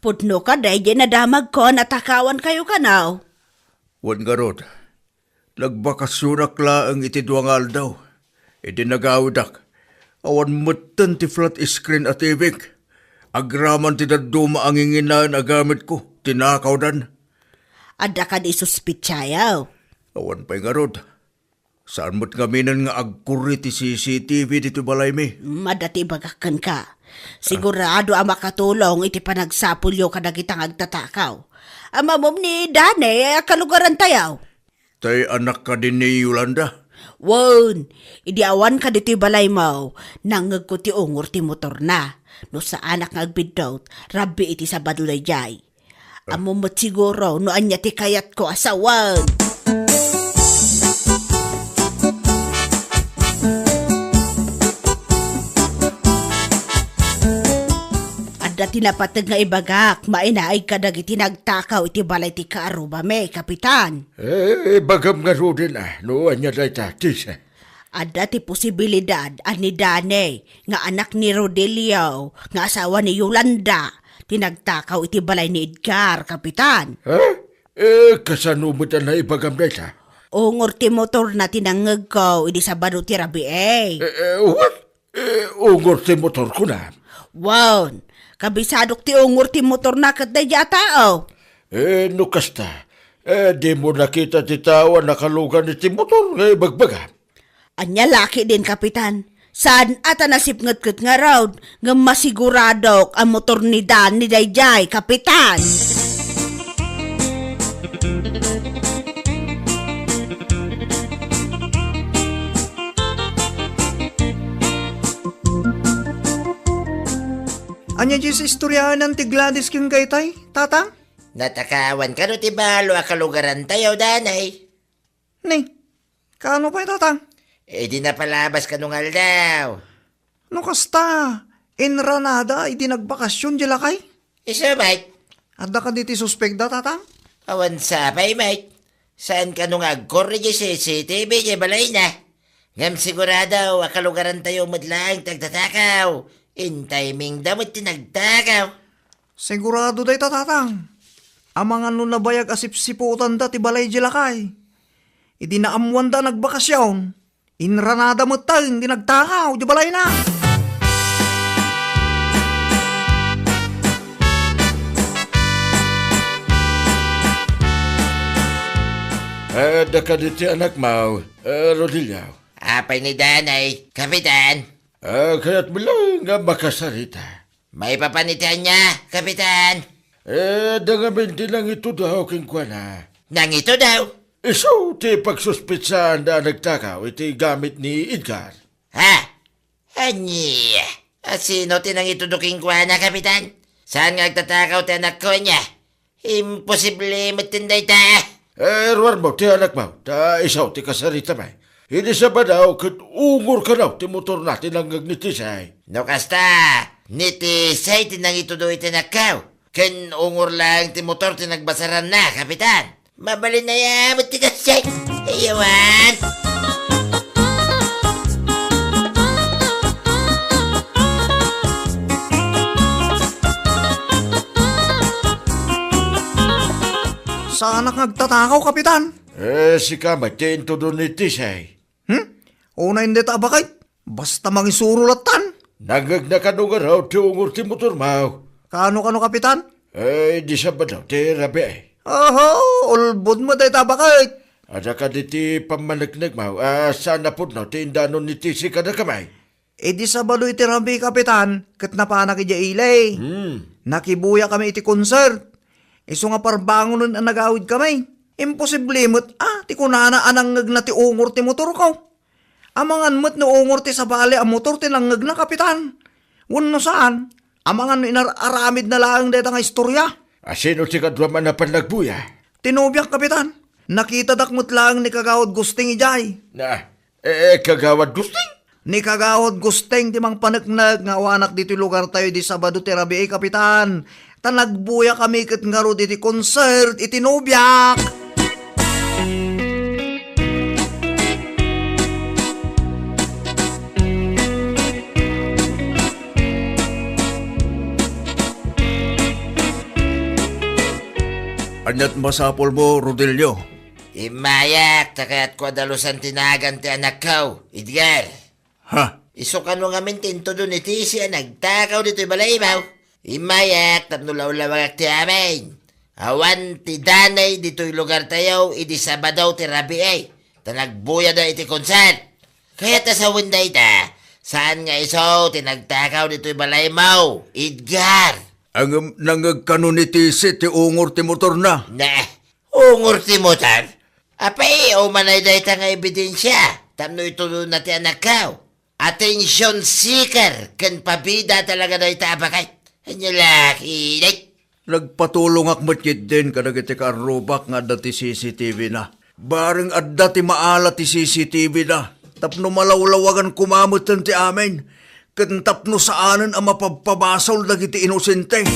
[SPEAKER 4] Putno ka day, di nadamag ko, natakawan kayo kanaw.
[SPEAKER 7] Wan garod. Nagbakasyon akla ang itiduangal daw. Iti nagawadak. Awan mutan ti flat screen at ibig. Agraman ti daduma ang inginaan agamit ko. Tinakaw dan.
[SPEAKER 4] Ada ka di suspitsayaw.
[SPEAKER 7] Awan pa'y garod. Saan mo't kaminan nga agkuri ti CCTV dito balay mi?
[SPEAKER 4] Madati bagakan ka. Sigurado ang makatulong iti panagsapulyo ka na kitang agtatakaw. Ama mom ni Dane, kalugaran tayaw.
[SPEAKER 7] Tay anak ka din ni Yolanda.
[SPEAKER 4] Won, idiawan ka dito balay mo. Nangag ko ti ungor ti motor na. No sa anak nga agbidot, rabi iti sa badulay jay. Amo mo't siguro no anya ti kayat ko asawan. Ada tinapatag nga ibagak, mainaay ka iti nagtakaw iti balay ti kaaruba me, kapitan.
[SPEAKER 5] Bagam nga rodin no anya day tatis
[SPEAKER 4] Ada ti posibilidad ani Dane, nga anak ni Rodelio, nga asawa ni Yolanda, tinagtakaw iti balay ni Edgar, kapitan.
[SPEAKER 5] Kasanumot na ibagam day ta?
[SPEAKER 4] Ungor ti motor na tinangag ko, idi Sabado ti Rabi
[SPEAKER 5] What? Ungor si motor ko na.
[SPEAKER 4] Wow, kabisadok ti ungor ti motor na kat day tao.
[SPEAKER 5] No kasta. Di mo nakita ti tao nakalugan ni ti motor nga ibagbaga.
[SPEAKER 4] Anya laki din, kapitan. Saan ata nasipngat-kat nga raw nga masigurado ang motor ni Dan ni Dayjay, kapitan.
[SPEAKER 6] Anya di sa istoryahan ng ti Gladys king kaytay, tatang?
[SPEAKER 2] Natakawan ka no ti balo akalugaran tayo, Danay.
[SPEAKER 6] Ni, kano pa tatang?
[SPEAKER 2] Di napalabas ka nung aldaw.
[SPEAKER 6] No kasta, Enranada, iti nagbakasyon di lakay?
[SPEAKER 2] Isa, mate.
[SPEAKER 6] Adda ka diti suspekda, tatang?
[SPEAKER 2] Awan sapay, mate. Saan ka nung agkor di CCTV di balay na? Ngam sigurado, akalugaran tayo madlang tagtatakaw. In timing damot tinagtakaw.
[SPEAKER 6] Sigurado day tatang. Amang ano na bayag asip-siputan da ti balay di lakay. Idi naamuan da nagbakasyon. Inranada mo tayo, hindi nagtakaw, di balay na.
[SPEAKER 5] Da ka diti anak mo, Rodilio.
[SPEAKER 2] Apay ni Danay, kapitan.
[SPEAKER 5] Kaya't bilang nga makasarita.
[SPEAKER 2] May papanitian niya, kapitan.
[SPEAKER 5] Da nga binti lang ito daw king kwa na.
[SPEAKER 2] Nang ito daw.
[SPEAKER 5] So, ti pagsuspitsaan da nagtakaw, iti gamit ni Edgar.
[SPEAKER 2] Ha? Anyi? Sino tinang ituduking kwa na, kapitan? Saan nga agtatakaw ti anak ko niya? Imposible matinday ta.
[SPEAKER 5] Ruar mo, ti anak mo, ta isaw ti kasarita may. Hindi sa ba daw, kat ungor ka daw, ti motor natin ang agnitisay.
[SPEAKER 2] No kasta, nitisay tinang itudo itinakaw. Ken ungor lang ti motor tinagbasaran na, kapitan. Mabalin na yan, matikasay. Ayawan.
[SPEAKER 6] Saan ang nagtatakaw, kapitan?
[SPEAKER 5] Si Kamat, ti intudo ni Tisay.
[SPEAKER 6] Una hindi ta bakay. Basta mangisurulatan.
[SPEAKER 5] Nagag na kanuga raw, ti ungor ti motor mo.
[SPEAKER 6] Kano kapitan?
[SPEAKER 5] Di sa ba daw, ti rabi ay.
[SPEAKER 6] Ulbod mo day tabakay.
[SPEAKER 5] Ada ka diti pamanagnig mo, sana po no, ti indanon ni Tisi ka na kamay.
[SPEAKER 6] Di sa baloy ti rabi, kapitan, kat napanak ija ilay. Nakibuya kami iti concert. Iso nga parbangon ang nagawid kamay. Imposible mo't, ti kunana anangag na ti ungor ti motor ko. Amangan mo't no ungor ti sa bali ang motor ti langag na kapitan. Wano saan? Amangan inararamid na lang deta nga istorya.
[SPEAKER 5] Asino ti kadwa man na panagbuya?
[SPEAKER 6] Tinubyak kapitan. Nakita dakmot lang ni kagawad gusting ijay.
[SPEAKER 5] Na, kagawad gusting?
[SPEAKER 6] Ni kagawad gusteng ti mang panagnag nga wanak dito lugar tayo di Sabado ti Rabi kapitan. Tanagbuya kami ket nga ro diti concert itinubyak.
[SPEAKER 7] Anyat masapol mo, Rodelio.
[SPEAKER 2] Imayak, takayat ko adalusan tinagan ti anak ko, Edgar.
[SPEAKER 7] Ha?
[SPEAKER 2] Iso ka nung amin tinto doon iti siya nagtakaw dito'y balaybaw. Imayak, tapno lawlawag ti amin. Awan ti danay dito'y lugar tayo, idi Sabadaw ti Rabi ay. Tanagbuya na iti konser. Kaya tasawin da ita, saan nga iso tinagtakaw dito'y balaybaw, Edgar.
[SPEAKER 7] Ang nangagkanon ni Tisi, ti ungor ti motor na.
[SPEAKER 2] Ungor ti motar. Apay, umanay da ita nga ebidensya. Tapno ito doon na ti anak ko. Atensyon seeker, kan pabida talaga na itabakay. Anya laki,
[SPEAKER 7] Nagpatulong akmat din kadagiti karubak nga dati CCTV na. Baring adda ti maala ti CCTV na. Tapno malawlawagan kumamutan ti amin. Kan tapno saanan ang mapapabasol dagiti inosente.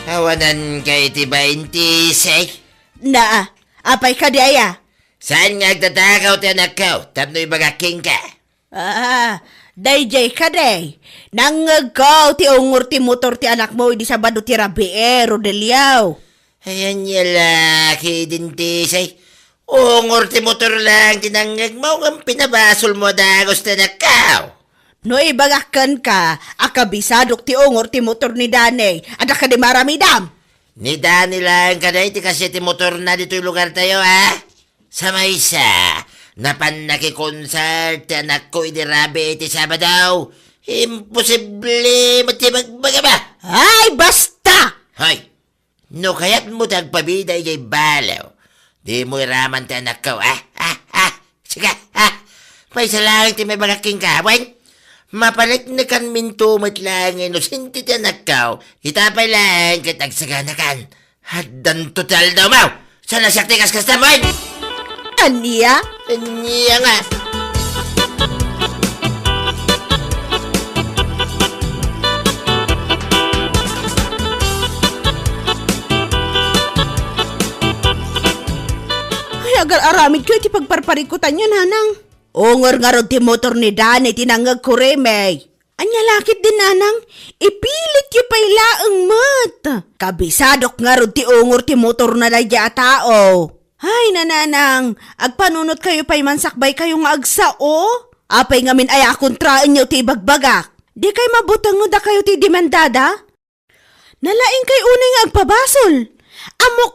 [SPEAKER 2] Awanan kay ti 26.
[SPEAKER 4] Na, apay ka di aya?
[SPEAKER 2] Saan nga agtatakaw ti anak ko? Tapno ibagaking ka.
[SPEAKER 4] Dayjay ka day. Nangagaw ti ungor ti motor ti anak mo di Sabado ti Rabi Rodelio.
[SPEAKER 2] Ayan niya laki din ti say. Ungor ti motor lang tinangag mo kang pinabasol mo dagos ti anak ko.
[SPEAKER 4] No ibagakan ka, akabisadok ti ungor ti motor ni Danay, ada ka di maramidam.
[SPEAKER 2] Ni Dani lang ka ti kasi ti motor na dito'y lugar tayo ha. Sa maysa, napan nakikonsert ti anak ko idirabi ti Sabadaw. Imposible matibagbaga ba?
[SPEAKER 4] Ay, basta!
[SPEAKER 2] Hoy, no kaya't mo tagpabida ijay balaw. Di mo iraman ti anak ko Sige may salang ti may bagaking kawan. Mapaliknikan minto matlang inusinti ti anak ko. Itapay lang kitagsaganakan. Haddan total daw mau. Sana siya tikas kastamoy.
[SPEAKER 4] Aniya?
[SPEAKER 2] Aniya nga.
[SPEAKER 4] Ay, agar aramid ko iti pagparparikutan yun, Hanang. Ungor nga ron ti motor ni Danay, tinangag ko remay. Anya lakit din, Nanang. Ipilit yu pa'y laang mat. Kabisadok nga ron ti ungor ti motor na ladya tao. Ay, nananang, agpanunot kayo pa'y mansakbay kayo nga agsao. Apay ngamin ay akontraan nyo ti ibagbagak. Di kay mabutang da kayo ti demandada? Nalaing kay unay nga agpabasol. Amok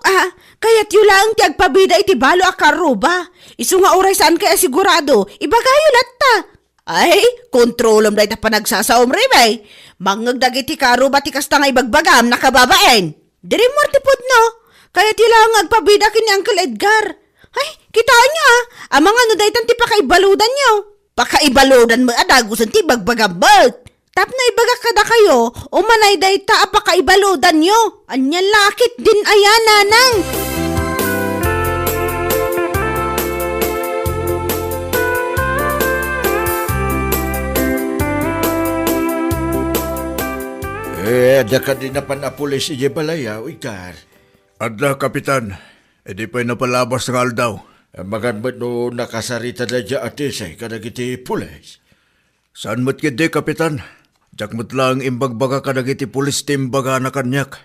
[SPEAKER 4] kayat yu lang ti agpabida iti balo akaruba. Isu nga oray saan kaya sigurado, ibagayo latta. Ay, kontrolom da ita panagsasaom rimay. Mangagdag iti karuba ti kasta nga ibagbagam nakababaen. Diri mortipod no, kayat yu lang agpabida kini Uncle Edgar. Ay, kitaan niya amang ano da itan ti pakaibaludan niyo. Pakaibaludan mo adagusan ti bagbagambot. Tap na ibaga kada kayo, umanay day ta apakaibaludan nyo. Anya lakit din ayan, Nanang.
[SPEAKER 5] Da ka din na panapulis ije balayaw, Edgar.
[SPEAKER 7] Adla, Kapitan. Di pa'y napalabas ng aldaw.
[SPEAKER 5] Magan ba't no nakasarita na dya atisay kadagiti pulis?
[SPEAKER 7] Saan mo't kidi, Kapitan? Diyak mo't lang imbagbaga kadagiti pulis timbaga na kanyak.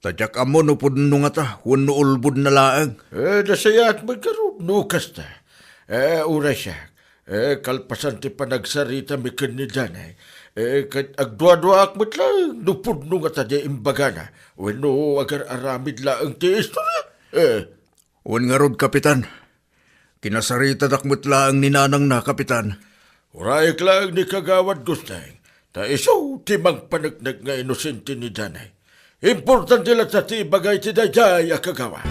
[SPEAKER 7] Tadyak amo no pudno nga ta, wano ulbud na laang.
[SPEAKER 5] Nasayat magkaroon, no kasta. Ura siya. Kalpasan ti panagsarita mi ni Danay. Kat agdwa-dwa akmat lang, no pudno nga ta di imbaga na. Wano agar aramid laang ti istorya.
[SPEAKER 7] Wan nga rod, Kapitan. Kinasarita dakmat laang ninanang na, Kapitan.
[SPEAKER 5] Uray lang ni Kagawad Gusteng, ta iso timang panagnag nga inosente ni Danay. Importante lang sa ti bagay ti Dayay a Kagawad.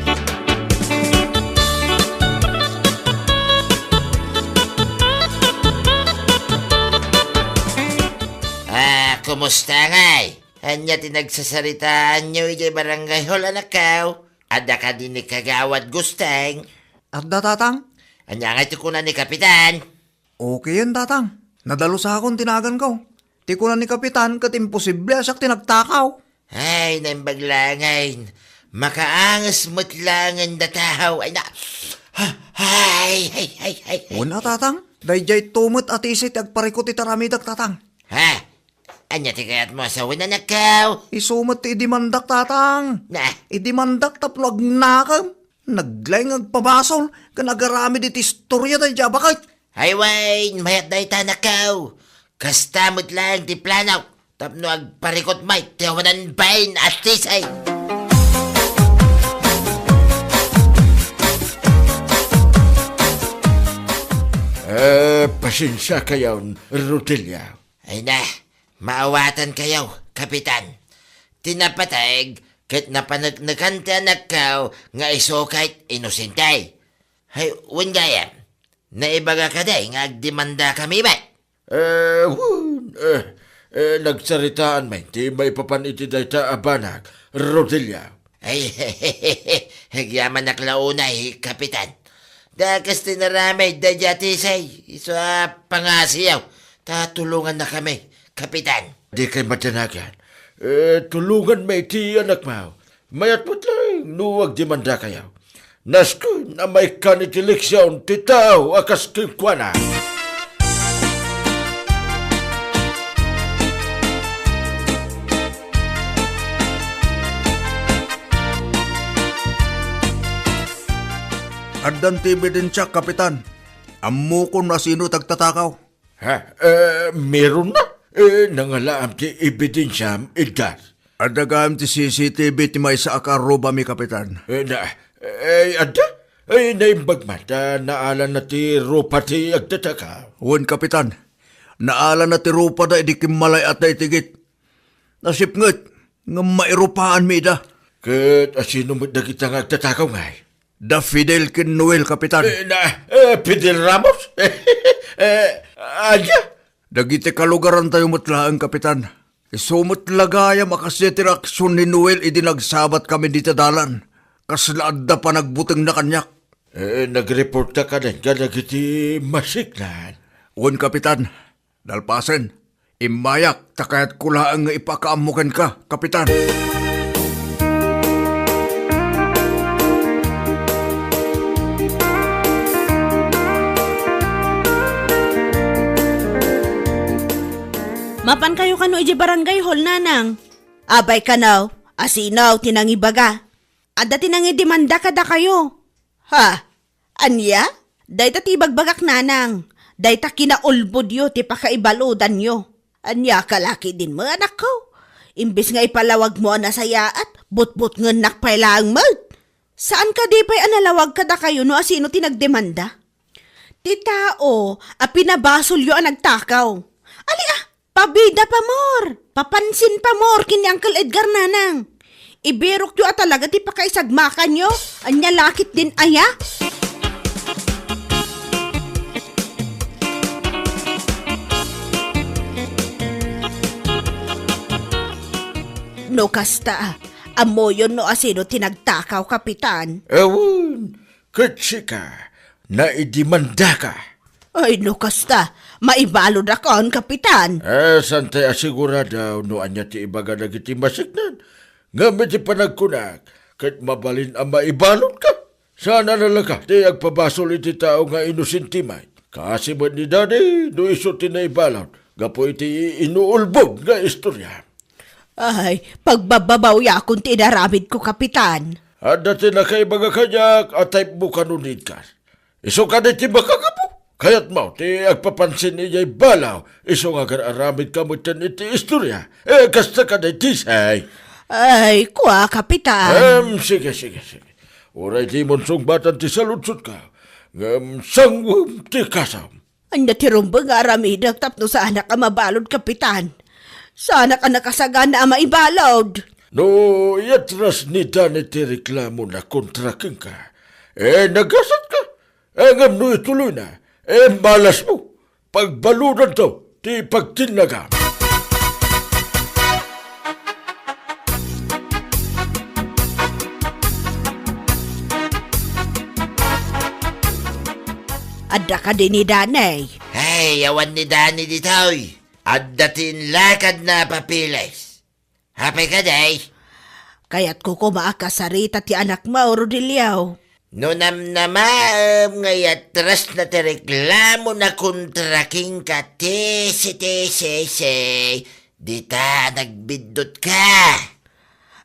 [SPEAKER 2] Kumusta ngay? Anya tinagsasaritaan nyo ijay barangay hall anakaw. Ada ka din ni Kagawad Gusteng.
[SPEAKER 6] At da, tatang?
[SPEAKER 2] Anya nga tikunan ni Kapitan.
[SPEAKER 6] Okay yan, tatang. Nadalo sa akong tinagan ko. Tikunan ni Kapitan kat imposible siyak tinagtakaw.
[SPEAKER 2] Ay, naimbaglangan. Makaangas mo't lang ang datahaw. Ay na. Ay.
[SPEAKER 6] Una, tatang. Dayjay tumot at isit agparikot itaramidak, tatang.
[SPEAKER 2] Ha? Anya ti kayat mo asawin na nakaw.
[SPEAKER 6] Isumot ti idimandak, tatang.
[SPEAKER 2] Na.
[SPEAKER 6] Idimandak tapno agnakam. Naglayng agpabasol. Kanagaramid iti istorya day jabakay.
[SPEAKER 2] Ay, wain. Mayat na ita nakaw. Kasta mo't lang ti planaw. Tapno agparikot may tiyawanan bain at tisay.
[SPEAKER 5] Pasensya kayo, Rodelia.
[SPEAKER 2] Ay na, maawatan kayo, Kapitan. Tinapatag, kat napanagnakan ta nakaw nga isokait inosentay. Hay, wangaya, naibaga ka day nga agdemanda kami ba?
[SPEAKER 5] Nagsaritaan may, di may papaniti day ta abanag, Rodelia.
[SPEAKER 2] Ay, hagyaman naklaunay, Kapitan. Dakas tinaramay, dadyatisay, isa pangasiyaw. Tatulungan na kami, Kapitan.
[SPEAKER 5] Di kay matanagan. Tulungan may ti anak mo. Mayat mo't lang, nuwag demanda kayo. Nasko na may kanitileksyon, titaw, akas kikwana.
[SPEAKER 7] Addan ti ebidensya, Kapitan. Ammo ko na sino tagtatakaw.
[SPEAKER 5] Ha? Meron na? Nangalaam ti ebidensyam, Edgar.
[SPEAKER 7] Adagam ti CCTV ti may sa akaroba mi, Kapitan.
[SPEAKER 5] Ada? Naimbag man, naalan na ti rupa ti agtataka.
[SPEAKER 7] Wen, Kapitan. Naala na ti rupa da idikimalay at na itigit. Nasipngat, nga mairupaan mi da.
[SPEAKER 5] Kat asino mo na kita nga agtatakaw ngay?
[SPEAKER 7] Da Fidel kin Noel, Kapitan.
[SPEAKER 5] Fidel Ramos? Anya?
[SPEAKER 7] Dagiti kalugaran tayo mutlaan, Kapitan. Isumot lagaya makasitiraksyon ni Noel idinagsabat kami dito dalan. Kaslaad da pa nagbuteng na kanyak.
[SPEAKER 5] Nag-report ka din ka nagiti masiklan.
[SPEAKER 7] Uwan, Kapitan. Dalpasen. Imayak takayat kulaang nga ipakaamukan ka, Kapitan.
[SPEAKER 4] Mapan kayo kano iji barangay hall, nanang. Abay kanaw, asinaw tinangibaga. Ada tinangi demanda kada kayo. Ha? Anya? Day ta tibagbagak, nanang. Day ta kinaulbod yo ti pakaibaludan yo. Anya kalaki din mo, anak ko. Imbis nga ipalawag mo na sayaat, but-but ngenak pailang mo. Saan ka di pa'y analawag kada kayo no asino tinagdemanda? Ti tao, pinabasol yo ang nagtakaw. Ali pabida pa mor, papansin pa mor kini Uncle Edgar, nanang. Ibirok yo talaga ti pakaisagmakan yo, anya lakit din aya. No kasta, amo yun no asino tinagtakaw, Kapitan.
[SPEAKER 5] Ewan, katsika, naidimanda ka.
[SPEAKER 4] Ay no kasta, maibalod akon, Kapitan.
[SPEAKER 5] Santay asigurado no anya ti ibaga nagiti masignan. Ngamit ti panagkunak, kat mabalin ang maibalon ka. Sana nalaga, ti agpabasol iti tao nga inusintimay. Kasi ba ni Daddy, no iso ti naibalon, gapo iti inuulbog nga istorya.
[SPEAKER 4] Ay, pagbababaw ya kung tinaramid ko, Kapitan.
[SPEAKER 5] At dati na kay baga kanyak, at type mo kanunid ka. Iso ka na ti makakapo. Kaya't mo, ti agpapansin niya'y balaw, iso nga aramid ka mo iti istorya. Kasta ka na tisay.
[SPEAKER 4] Ay, kuha, Kapitan.
[SPEAKER 5] Sige. Uray di monsong batan ti saludsot ka. ngam sangwam ti kasam.
[SPEAKER 4] Anya tirumba nga ramidag tapno sa anak ka mabalod, kapitan. Sa anak ka nakasagan na maibalod.
[SPEAKER 5] No, yatras ni Dani ti reklamo na kontraking ka. Nagasat ka. Ngam no ituloy na. Malas mo. Pagbaludan to, ti pagtinagam.
[SPEAKER 4] Adda ka din ni Danay.
[SPEAKER 2] Hey, awan ni Dani ditoy. At datin lakad na papilis. Happy ka, day?
[SPEAKER 4] Kaya't ko kumaakasarita ti anak mo, Rodilio.
[SPEAKER 2] No namnamam ngayat tras na ti reklamo na kontraking ka tese. Dita nagbidot ka.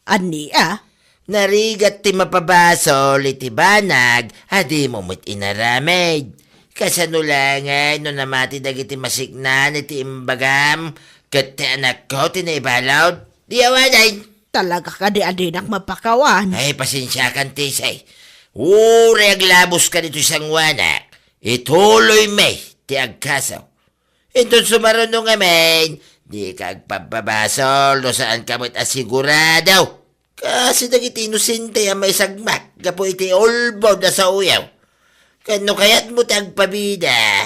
[SPEAKER 4] Ania?
[SPEAKER 2] Narigat ti mapabasol iti banag, adi mo mo't inaramid. Kasanulangan no namati dagiti masignan iti imbagam, kat ti anak ko tinaibalaw, di awanay.
[SPEAKER 4] Talaga ka di adinak mapakawan.
[SPEAKER 2] Ay, pasensya kan tisay. Uri aglabos ka dito isang wanak, ituloy may ti agkasaw. Ito sumarunong amin, di ka agpababasol no saan ka mo't asiguradaw. Kasi dagiti inosente ang may sagmak, gapo iti olbod na sa uyaw. Kano kaya't mo agpabida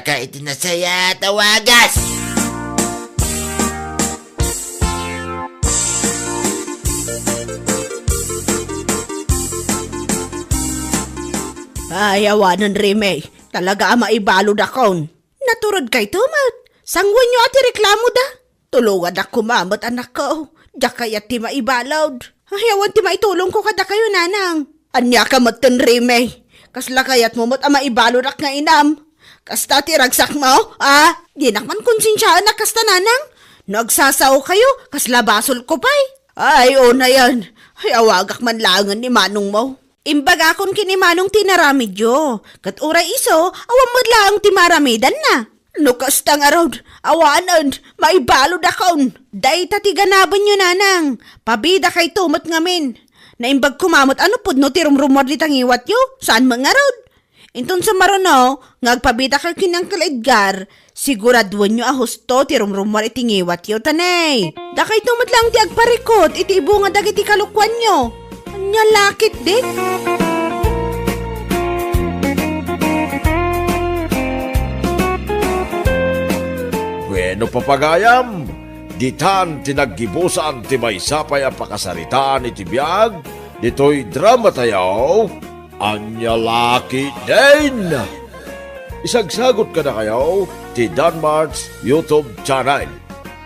[SPEAKER 2] ka iti nasaya tawagas.
[SPEAKER 4] Ay, awanan Rime. Talaga maibalod akon. Naturod kay tumat. Sangwan nyo ati reklamo da. Tulungan ako mamot anak ko. Da kaya ti maibalod. Ay, awan ti maitulong ko kada kayo nanang. Anya ka matan Rime. Kasla kayat mo mo't maibalod ak nga inam. Kasta ti ragsak mo, di nakman konsensyaan na kasta nanang. Nagsasaw kayo, kasla basol ko pa'y. Ay, o na yan. Ay, awagak man langan ni Manong mo. Imbaga kon kini Manong tinaramid yo. Kat uray iso, awam mo lang ti maramidan na. Nukas tang arod, awanan, maibalod akon. Day tati ganaban nyo nanang. Pabida kay tumot ngamin. Naimbag kumamot ano pud no ti rumrumor di tangiwat yo. Saan mga rod? Inton sa marono, ngagpabida ka kinang Edgar, siguraduan nyo ahusto ti rumrumor itingiwat yo tanay. Dakay tumot lang ti agparikot, iti ibunga dagiti kalukwan nyo. Anya lakit dik.
[SPEAKER 5] Bueno papagayam, ditan tinaggibusan ti may sapay ang pakasaritaan iti biyag, dito'y drama tayaw, anya laki din. Isagsagot ka na kayo ti Danmar's YouTube channel.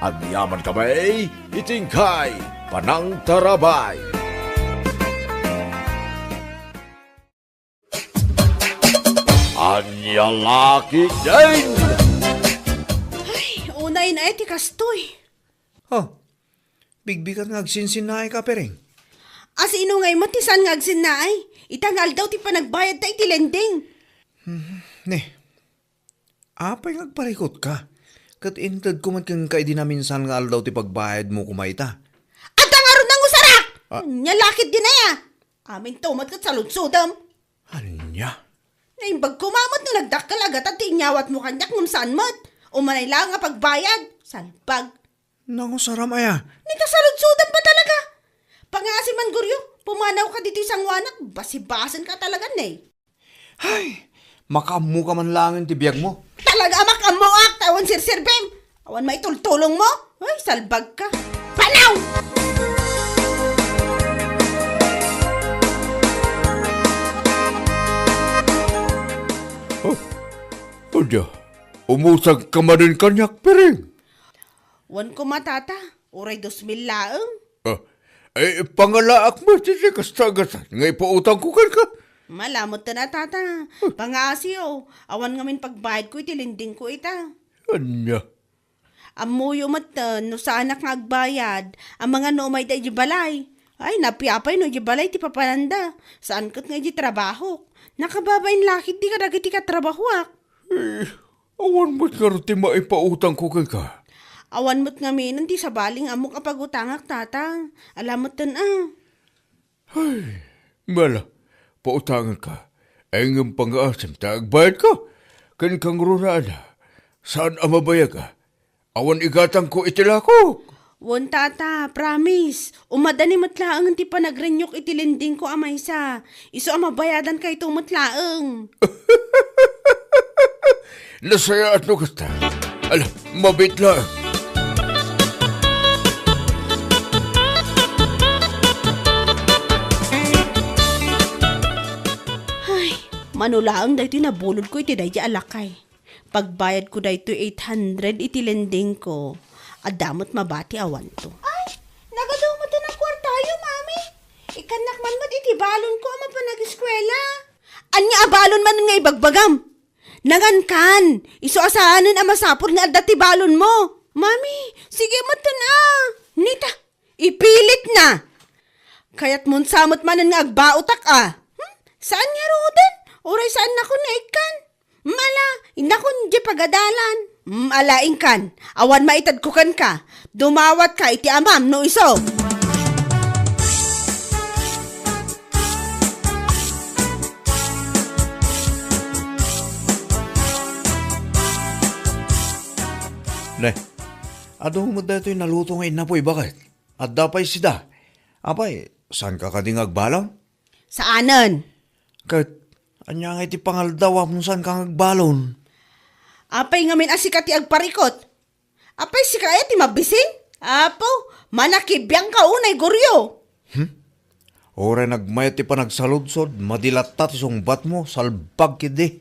[SPEAKER 5] Ang yaman kamay, itingkay, panang tarabay. Anya laki din.
[SPEAKER 4] Unay na eti kastoy.
[SPEAKER 6] Oh, bigbigat nga agsinsinay ka, Pereng.
[SPEAKER 4] As ino ngay matisan nga agsinnaay. Itangal daw ti panagbayad ta iti lending.
[SPEAKER 6] Ne, apay ngagparikot ka. Kat intad ko man kang kaidinaminsan nga aldaw ti pagbayad mo kumayta.
[SPEAKER 4] At ang aron ng usarak! Nyalakit din na ya. Amin tumat kat sa lutsudam.
[SPEAKER 6] Anya?
[SPEAKER 4] Naimbag kumamot no nagdakal agad at tinyawat mo kanyak ngum saan mat. Umanay lang nga pagbayad. Salpag.
[SPEAKER 6] Nako, saram aya.
[SPEAKER 4] Nika sa lutsudam pa talaga. Pangasi man guryo, pumanaw ka dito isang wanak, basibasan ka talaga na
[SPEAKER 6] Ay, makamu ka man langin ti biyag mo.
[SPEAKER 4] Talaga makamuak, tawan sirsirbem. Awan may tultulong mo. Ay, salbag ka. Panaw!
[SPEAKER 5] Udya, umusag ka man din kanyak, Pereng.
[SPEAKER 4] Wan ko matata, uray 2,000 laeng.
[SPEAKER 5] Pangalaak mo, sisi kastagasan. Ngay pautang ko ka.
[SPEAKER 4] Malamot na tata. Pangasiyo, awan ngamin pagbayad ko itilinding ko ita.
[SPEAKER 5] Anya?
[SPEAKER 4] Amuyo matan, no sa anak nga agbayad, ang mga noomay da balay. Ay, napiapay no balay ti papananda. Saan kat nga trabaho? Nakababain lakit di ka dagiti ka trabahoak.
[SPEAKER 5] Awan mo't nga ti maipautang ko ka.
[SPEAKER 4] Awan mo't ngamin, ti sa baling amok apagutangak tata. Alamot tan
[SPEAKER 5] Mala, pautangan ka.
[SPEAKER 7] Ay ng pang-aasim ta agbayad ka. Kan kang rurana. Saan ang mabaya ka? Awan igatang ko itilako.
[SPEAKER 4] Won tata, promise. Umadani matlaang ti panagrenyok itilinding ko amay sa. Iso ang mabayadan kay itong matlaang.
[SPEAKER 7] Nasaya at no kasta. Ala, mabit lang.
[SPEAKER 4] Manulaang dahito nabulod ko iti dahi alakay. Pagbayad ko dahito 800 itilending ko. Adamot mabati awan to. Ay, nagadaw mo to ng kwartayo, mami. Ikanak man mat iti balon ko ama pa nag-eskwela. Anya abalon man nga ibagbagam. Nangan kan, iso asaanan ang masapor nga adda ti balon mo. Mami, sige matan Nita, ipilit na. Kaya't mun samot manan nga agbautak Saan nga rodan? Oray saan na kun ikan? Mala, inakon di pagadalan. Alaing kan, awan maitad ko kan ka. Dumawat ka iti amam no iso.
[SPEAKER 7] Ne, adong mo dito yung naluto ngayon na po'y bakit? At dapay sida. Apay, saan ka kading agbalon?
[SPEAKER 4] Saanan?
[SPEAKER 7] Kahit, anya nga iti pangaldawa kung saan ka agbalon.
[SPEAKER 4] Apay ngamin asikat ti agparikot. Apay si kaya ti mabising? Apo, manakibiyang ka unay goryo.
[SPEAKER 7] Ore nagmayat ti panagsaludsod, madilatat isong bat mo, salbag kidi.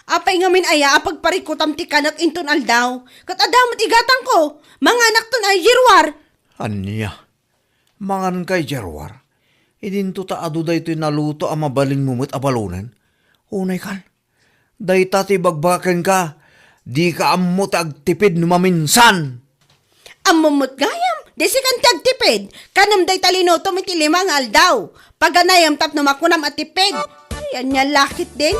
[SPEAKER 4] Apay ngamin aya apagparikotam ti kanak inton aldaw. Kat adamot igatang ko, mga anak ton ay jirwar.
[SPEAKER 7] Anya, mangan kay Jerwar. Idinto ta adu da ito'y naluto ang mabaling mumut abalunan. Unay kan, day tati bagbakan ka, di ka amot agtipid numaminsan.
[SPEAKER 4] Amumot gayam, desi kan tagtipid. Kanam day talino tumiti limang aldaw. Paganayam tap na makunam at tipid. Yan niya lakit din.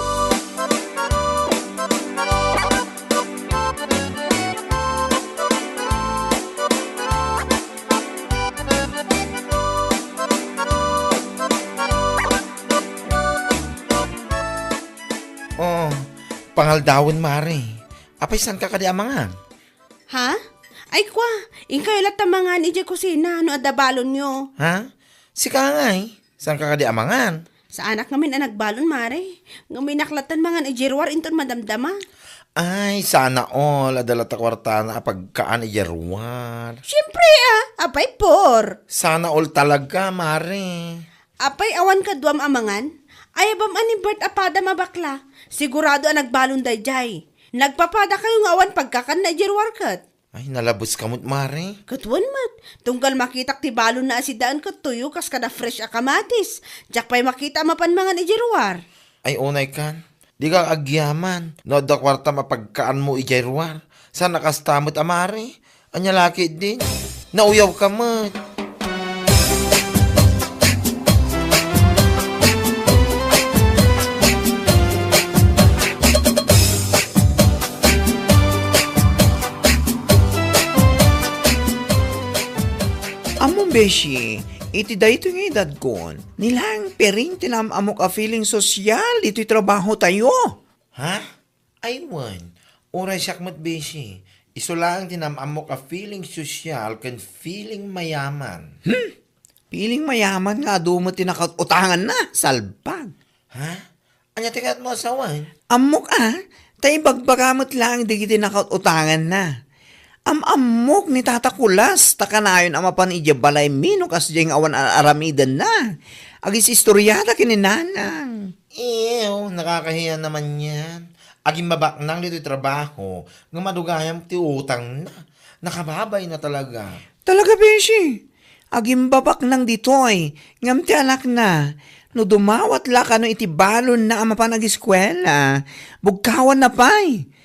[SPEAKER 2] Oh, pangaldawon mare. Apay saan ka kadi amangan?
[SPEAKER 4] Ha? Ay kwa, ingkay latamangan ije kusina no adabalon nyo.
[SPEAKER 2] Ha? Si Kangay, saan ka kadi amangan?
[SPEAKER 4] Sa anak ngamin ang nagbalon mare. Ngamin naklatan mangan ijirwar inton madamdama.
[SPEAKER 2] Ay, sana all adala ta kwarta na pagkaan iyarwan.
[SPEAKER 4] Siyempre apay por.
[SPEAKER 2] Sana all talaga, mare.
[SPEAKER 4] Apay awan ka duam amangan. Ay abam ani Bert apada mabakla. Sigurado ang nagbalon dayjay. Nagpapada kayo nga awan pagkakan na ijirwar kat.
[SPEAKER 2] Ay, nalabos kamot, mare.
[SPEAKER 4] Katwan mat, tunggal makitak ti balon na asidaan kat tuyo kas kada fresh akamatis. Jak pa'y makita mapan mangan ijirwar.
[SPEAKER 2] Ay, unay kan. Di ka agyaman. No, da kwarta mapagkaan mo ijayrwar. Saan nakastamot, amare? Anya laki din. Nauyaw ka, mat.
[SPEAKER 6] Among beshi, iti dayto nga edad ko, nilang pering tinamamok a feeling sosyal, ito'y trabaho tayo.
[SPEAKER 2] Ha? Ay, wan. Oray siyak beshi. Iso lang tinamamok ka feeling sosyal kan feeling mayaman.
[SPEAKER 6] Feeling mayaman nga mo tinakautangan na, salbag.
[SPEAKER 2] Ha? Anya tikat mo asawan?
[SPEAKER 6] Amok tay bagbagamot lang di kiti nakautangan na. Amok ni tatakulas, takanayon amapan ija balay minukas diyang awan aramidan na. Agis istoryada kininanang.
[SPEAKER 2] Ew, nakakahiya naman yan. Aging mabaknang dito'y trabaho, nga madugayam ti utang na. Nakababay na talaga.
[SPEAKER 6] Talaga, Beshi. Agim babak nang ditoy, ngam ti anak na. No dumawat la ka no iti balon na amapan ag-eskwela. Bugkawan na pa'y.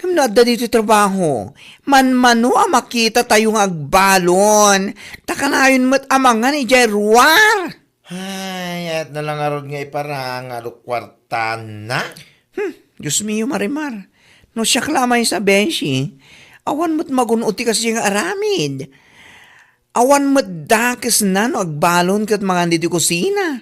[SPEAKER 6] Ngam na adda dito trabaho. Man-mano makita tayong agbalon. Takanayon mo't amangan ni Jerwar.
[SPEAKER 2] Ay, at nalang arod nga iparang alukwartan na.
[SPEAKER 6] Diyos mio, Marimar. No siya klamay sa Beshi. Awan mo't magunuti kasi yung aramid. Awan mo't dakis na no agbalon kat mga dito kusina.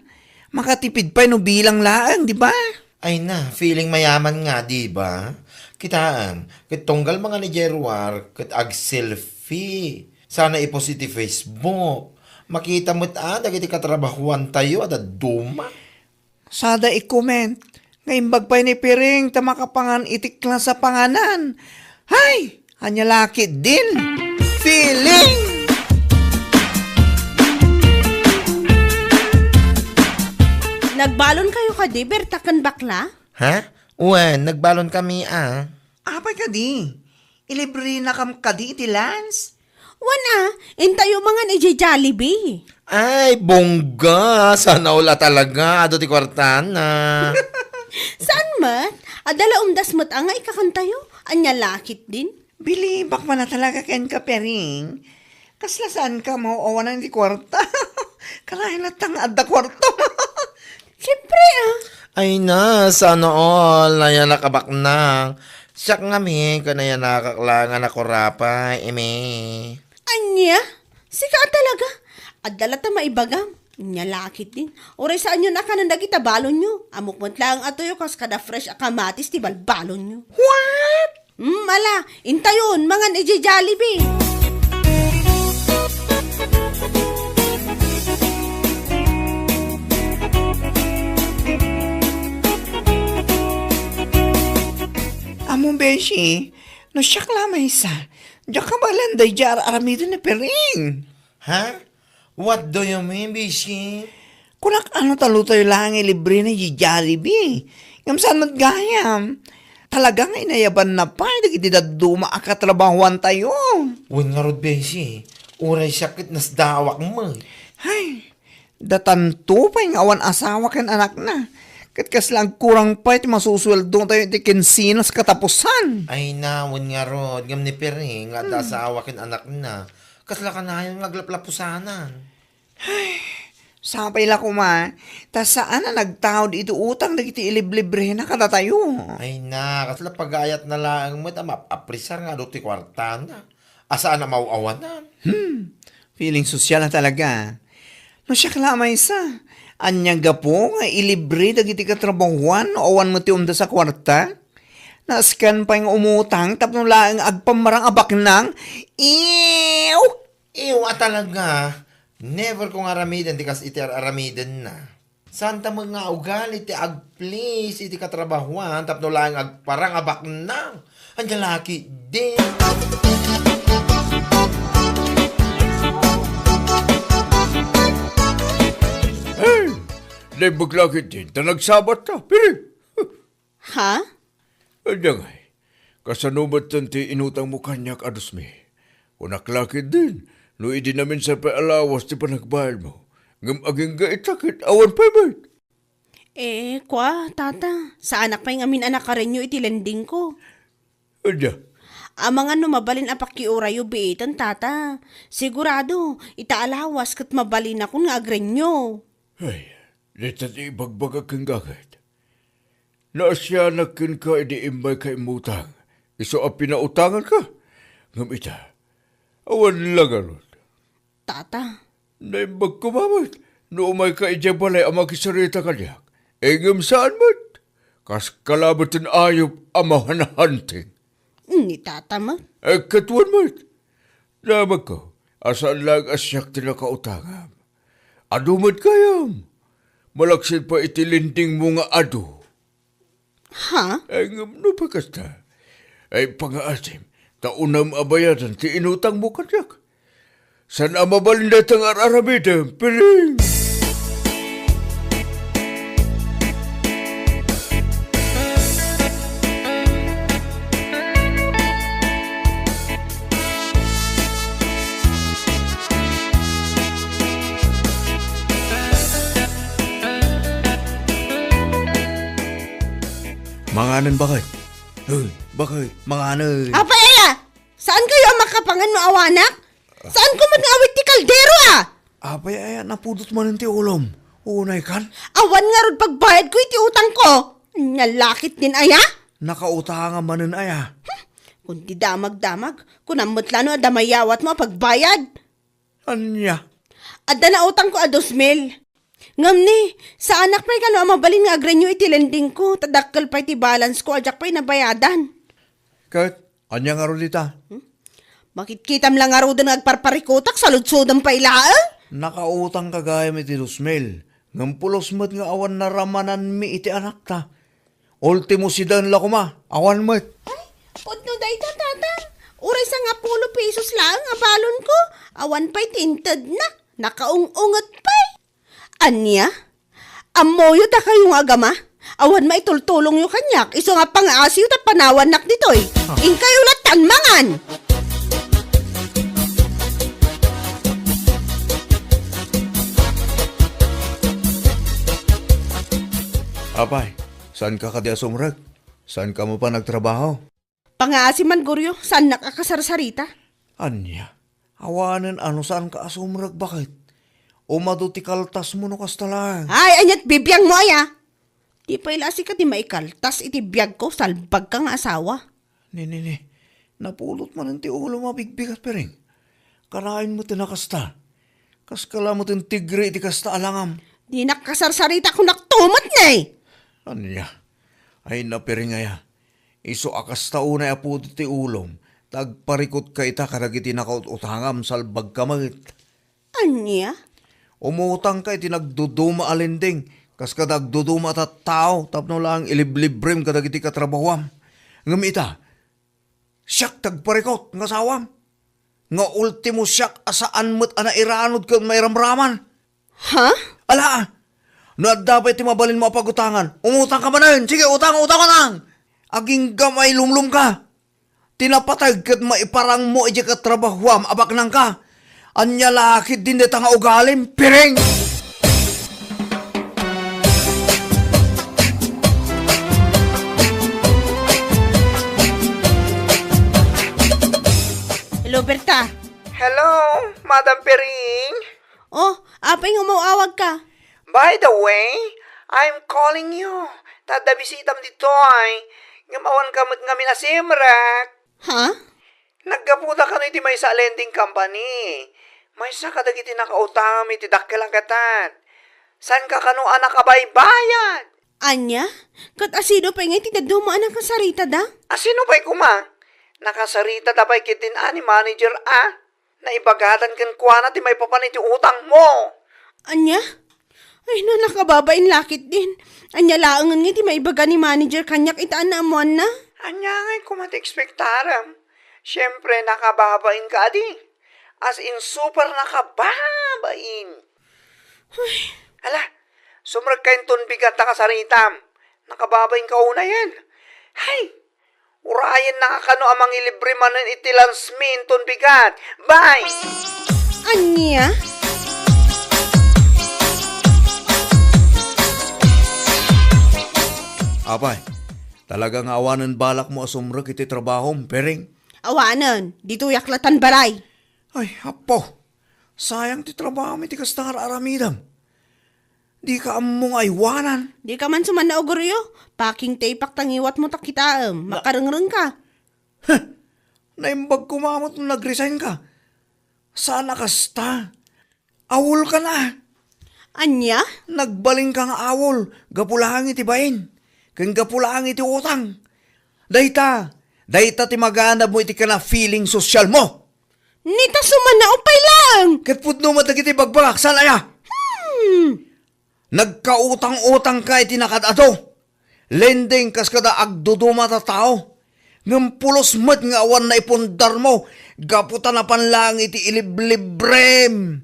[SPEAKER 6] Makatipid pa no bilang laang, di ba?
[SPEAKER 2] Ay na, feeling mayaman nga, di ba? Kitaan, kit tunggal mga ni Jerwar, kit ag selfie. Sana ipost iti Facebook. Makita mo't dagiti katrabahuan tayo, at duma.
[SPEAKER 6] Sada i-comment. Ngayon bagpay ni Piring, tamakapangan itikla sa panganan. Hay! Anya laki din. Feeling!
[SPEAKER 4] Nagbalon kayo ka di, bertakan bakla?
[SPEAKER 2] Ha? Uwan, nagbalon kami
[SPEAKER 6] Apay ka di. Ilibre na kam ka di iti Lance.
[SPEAKER 4] Wana, intayo mga ni Jollibee.
[SPEAKER 2] Ay, bongga. Sana wala talaga. Ado ti kwartana.
[SPEAKER 4] Saan mat? Adala umdas mat nga ikakantayo. Anya lakit din.
[SPEAKER 6] Bilibak man na talaga ken ka, Piring. Kasla saan ka mo owanan di kwarta? Kalahin na tang adda kwarta.
[SPEAKER 4] Siyempre
[SPEAKER 2] Ay na, sana all. Naya nakabaknang. Siyak nga mi, kanaya nakaklangan ako rapay. Eme.
[SPEAKER 4] Anya? Sika talaga. Adala ta maibagam. Nya lakit din. Oray saan yun akanan dagita balon nyo. Amok mo lang atoyo kas kada fresh akamatis ti balbalon nyo.
[SPEAKER 6] What?
[SPEAKER 4] Ala, intayon, mga ni Jollibee.
[SPEAKER 6] Among beshi, no siyak lamay isa. Diyak ka balanday jar aramido na Piring.
[SPEAKER 2] Ha? What do you mean, Bishi?
[SPEAKER 6] Kunak ano talo tayo lang libre na Jollibee. Ngam saan magayam? Talagang inayaban na pa, dagiti daduma akatrabahuan tayo.
[SPEAKER 2] Wen nga rod, Bishi. Uray sakit nas dawak mo.
[SPEAKER 6] Ay, datanto pa yung awan asawa kan anak na. Katkas lang kurang pa iti masusweldo tayo iti kinsinas katapusan.
[SPEAKER 2] Ay na, wen nga rod. Ngam ni Piring, at asawa kin anak na. Kasla ka na yung naglaplapusanan.
[SPEAKER 6] Sapay la kuma, ta saan na nagtawad ito utang dagiti iliblibre na kada tayo.
[SPEAKER 2] Ay na, kasla pag-ayat na lang mo, aprisar nga do ti kwartana. Asaan na mauawanan?
[SPEAKER 6] Feeling sosyal na talaga. No siya kalamay sa, anyang gapo nga ilibre dagiti katrabahuan o awan mo ti umda sa kwarta. Naskan pa yung umutang tapno lang agpamarang abak nang, ew!
[SPEAKER 2] Ew, talaga. Never kong aramidan, di kas iti aramidan na. Santa mga ugali, iti agplis, iti katrabahuan, tapno lang agparang abak nang. Ang lalaki din.
[SPEAKER 7] Hey! Day baglakit din, ta nagsabat ta, Piring.
[SPEAKER 4] Ha?
[SPEAKER 7] Anya ngay, kasanubat tanti inutang mo kanyak ados mi. Unaklakit din, no idi namin sa paalawas ti panagbayal mo. Ngam aging gaitakit, awan pa ba?
[SPEAKER 4] Tata, sa anak pa yung amin anak ka rin nyo iti lending ko.
[SPEAKER 7] Anya,
[SPEAKER 4] Ang mga numabalin apakiurayo biitan, tata. Sigurado, itaalawas kat mabalin ako nga agrenyo.
[SPEAKER 7] ay, dito ti ibagbaga kang gagad. Naasyanak ka idi imbay ka imutang. Iso a pinautangan ka. Ngam ita, awan lang aron.
[SPEAKER 4] Tata,
[SPEAKER 7] Naimbag kumamat, no umay ka balay ang makisarita kanyak. Ngam saan mat? Kas kalabatin ayop amahan hunting.
[SPEAKER 4] ni tata mo.
[SPEAKER 7] Katuan mat. Namag ko, asaan lang asyak tinakautangam. Adumat kayam. Malaksid pa itilinding mo nga adu.
[SPEAKER 4] Ha?
[SPEAKER 7] Ngam no pa kasta. Ay pangaasim, taunam abayadan ti inutang mo kanyak. San amabalinda tang ararabida, Piring?
[SPEAKER 6] Manganan bakit? Bakit? Manganan.
[SPEAKER 4] Apa ela? Saan kayo ang makapangan mo awanak? Saan ko mag-awit ti kaldero
[SPEAKER 6] Apay ay napudot man ti ulom. Unay kan?
[SPEAKER 4] Awan nga rod pagbayad ko iti utang ko. Nyalakit din aya?
[SPEAKER 6] Nakautangan manen aya.
[SPEAKER 4] Kundi damag-damag, kunamot lano adamayawat mo pagbayad.
[SPEAKER 6] Anya?
[SPEAKER 4] Adda na utang ko a 2,000. Ngam ni, sa anak pa'y kano ang mabalin nga agrenyo iti lending ko, tadakkel pa iti balance ko, ajak pa'y nabayadan.
[SPEAKER 7] Kat, anya nga ro dita?
[SPEAKER 4] Makitkitam lang nga ro din agparparikotak, saludsudan pa ilaan.
[SPEAKER 7] Nakautang kagaya iti 2,000. Ngampulos mo't nga awan na ramanan mi iti anak ta. Ultimo si Dan la kuma, awan mo't.
[SPEAKER 4] Pudno day tata. Uray sa nga 10 pesos lang ang balon ko. Awan pa'y tinted na. Nakaung-ungat pa'y. Anya? Amoyo ta kayong agama? Awan maitultulong yung kanyak. Iso nga pang-aasiw ta panawan nak ditoy. Ingkayo latan mangan.
[SPEAKER 7] Apay, saan ka kadi asumrag? Saan ka mo pa nagtrabaho?
[SPEAKER 4] Pang-aasi man guryo. Saan nakakasarsarita?
[SPEAKER 7] Anya, awanan ano saan ka asumrag bakit? Umaduti kaltas mo no kastalang.
[SPEAKER 4] Ay, anyat bibiyang mo ay Di pa ilasi ka di maikaltas iti biyag ko. Salbag ka nga asawa.
[SPEAKER 7] Ni, napulot man ang ti ulo mabigbigat pering. Kalain mo tinakasta. Kaskala mo tin tigre iti kasta alangam.
[SPEAKER 4] Di nakasarsarita ko naktumat na
[SPEAKER 7] Anya, ay napiring aya. Iso akas taunay apo ti ulom. Tagparikot ka ita karagiti nakautangam salbag kamagit.
[SPEAKER 4] Anya?
[SPEAKER 7] Umutang ka iti nagduduma alinding. Kas ka nagduduma at tao tapno lang iliblibrim kadagiti katrabawam. Ngam ita, siyak tagparikot nga sawam. Nga ultimo siyak asaan mo't anairanod ka may ramraman.
[SPEAKER 4] Ha?
[SPEAKER 7] Ala, dapat ti mabalin mo pagutangan. Umutang ka man. Sige, utang ka nang. Aging gamay lumlum ka. Tinapatag kat maiparang mo iti katrabahwam abak nang ka. Anya lakit din dita nga ugalim, piring!
[SPEAKER 4] Hello, Berta.
[SPEAKER 6] Hello, Madam Piring.
[SPEAKER 4] Oh, apay nga mauawag ka.
[SPEAKER 6] By the way, I'm calling you. Tadabisitam dito ay. Ngamawan kamot nga minasimrak.
[SPEAKER 4] Ha?
[SPEAKER 6] Naggaputa ka iti may sa lending company. May sa kadagiti nakautang iti dakkelang katan. San ka kano anak kabaybayad?
[SPEAKER 4] Anya? Kat asido pa nga tinadumaan ang kasarita da?
[SPEAKER 6] Asino pa'y kuma? Nakasarita da pa'y kitin ani manager Naibagatan kan kuwana ti may papanit yung utang mo.
[SPEAKER 4] Anya? Ay na, nakababain lakit din. Anya laangan nga ti maibaga ni manager kanyak itaan na amuan na.
[SPEAKER 6] Anya nga'y kumati-expectaram. Siyempre, nakababain ka adi. As in, super nakababain. Ala, sumrag kayong tunbigat na kasaritam. Nakababain ka una yan. Hay, urayan na kano amang ilibre manan itilans min tunbigat. Bye!
[SPEAKER 4] Anya?
[SPEAKER 7] Apay, talagang awanan balak mo asumrag iti trabahom, pering.
[SPEAKER 4] Awanan, dito yaklatan baray.
[SPEAKER 7] Ay, apo, sayang ti trabaho mi ti kastar aramidam. Di ka among aywanan.
[SPEAKER 4] Di ka man suman na ogoryo. Paking taypak tangiwat mo takitaam. Makarengreng ka.
[SPEAKER 7] Naimbag kumamot nung nag-resign ka. Sana kasta? Awol ka na.
[SPEAKER 4] Anya?
[SPEAKER 7] Nagbaling kang awol. Gapulahang iti bain. Kang gapulahang iti utang. Dayta ti maganap mo iti ka na feeling social mo.
[SPEAKER 4] Nita suman na upay lang.
[SPEAKER 7] Katpudno matag iti bagbagak. Saan aya? Nagkautang-utang ka iti nakadato. Lending kas kada agduduma ta tao. Ngampulos mat nga awan na ipundar mo. Gaputa na panlang iti iliblibrem.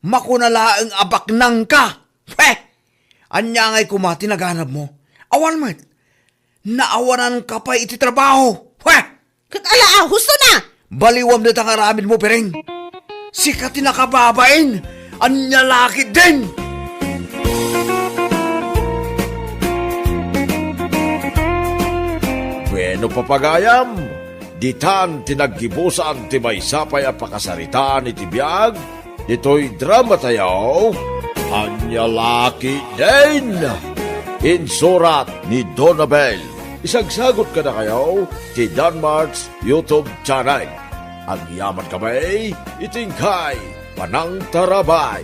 [SPEAKER 7] Makunalaang abak nang ka. Anya nga'y kumati naganap mo. Awan mat. Naawanan ka pa iti trabaho.
[SPEAKER 4] Kat ala, husto na.
[SPEAKER 7] Baliwam na tangaramin mo, pereng. Sikat nakababain. Anya lakit din.
[SPEAKER 5] Bueno papagayam, ditan tinaggibusan ti may sapay a pakasaritaan iti biyag, ito'y drama tayaw, anya laki din. Insurat ni Donabel. Isagsagot ka na kayo ti Danmarks YouTube channel. Ang yaman kamay, itingkay, panang tarabay.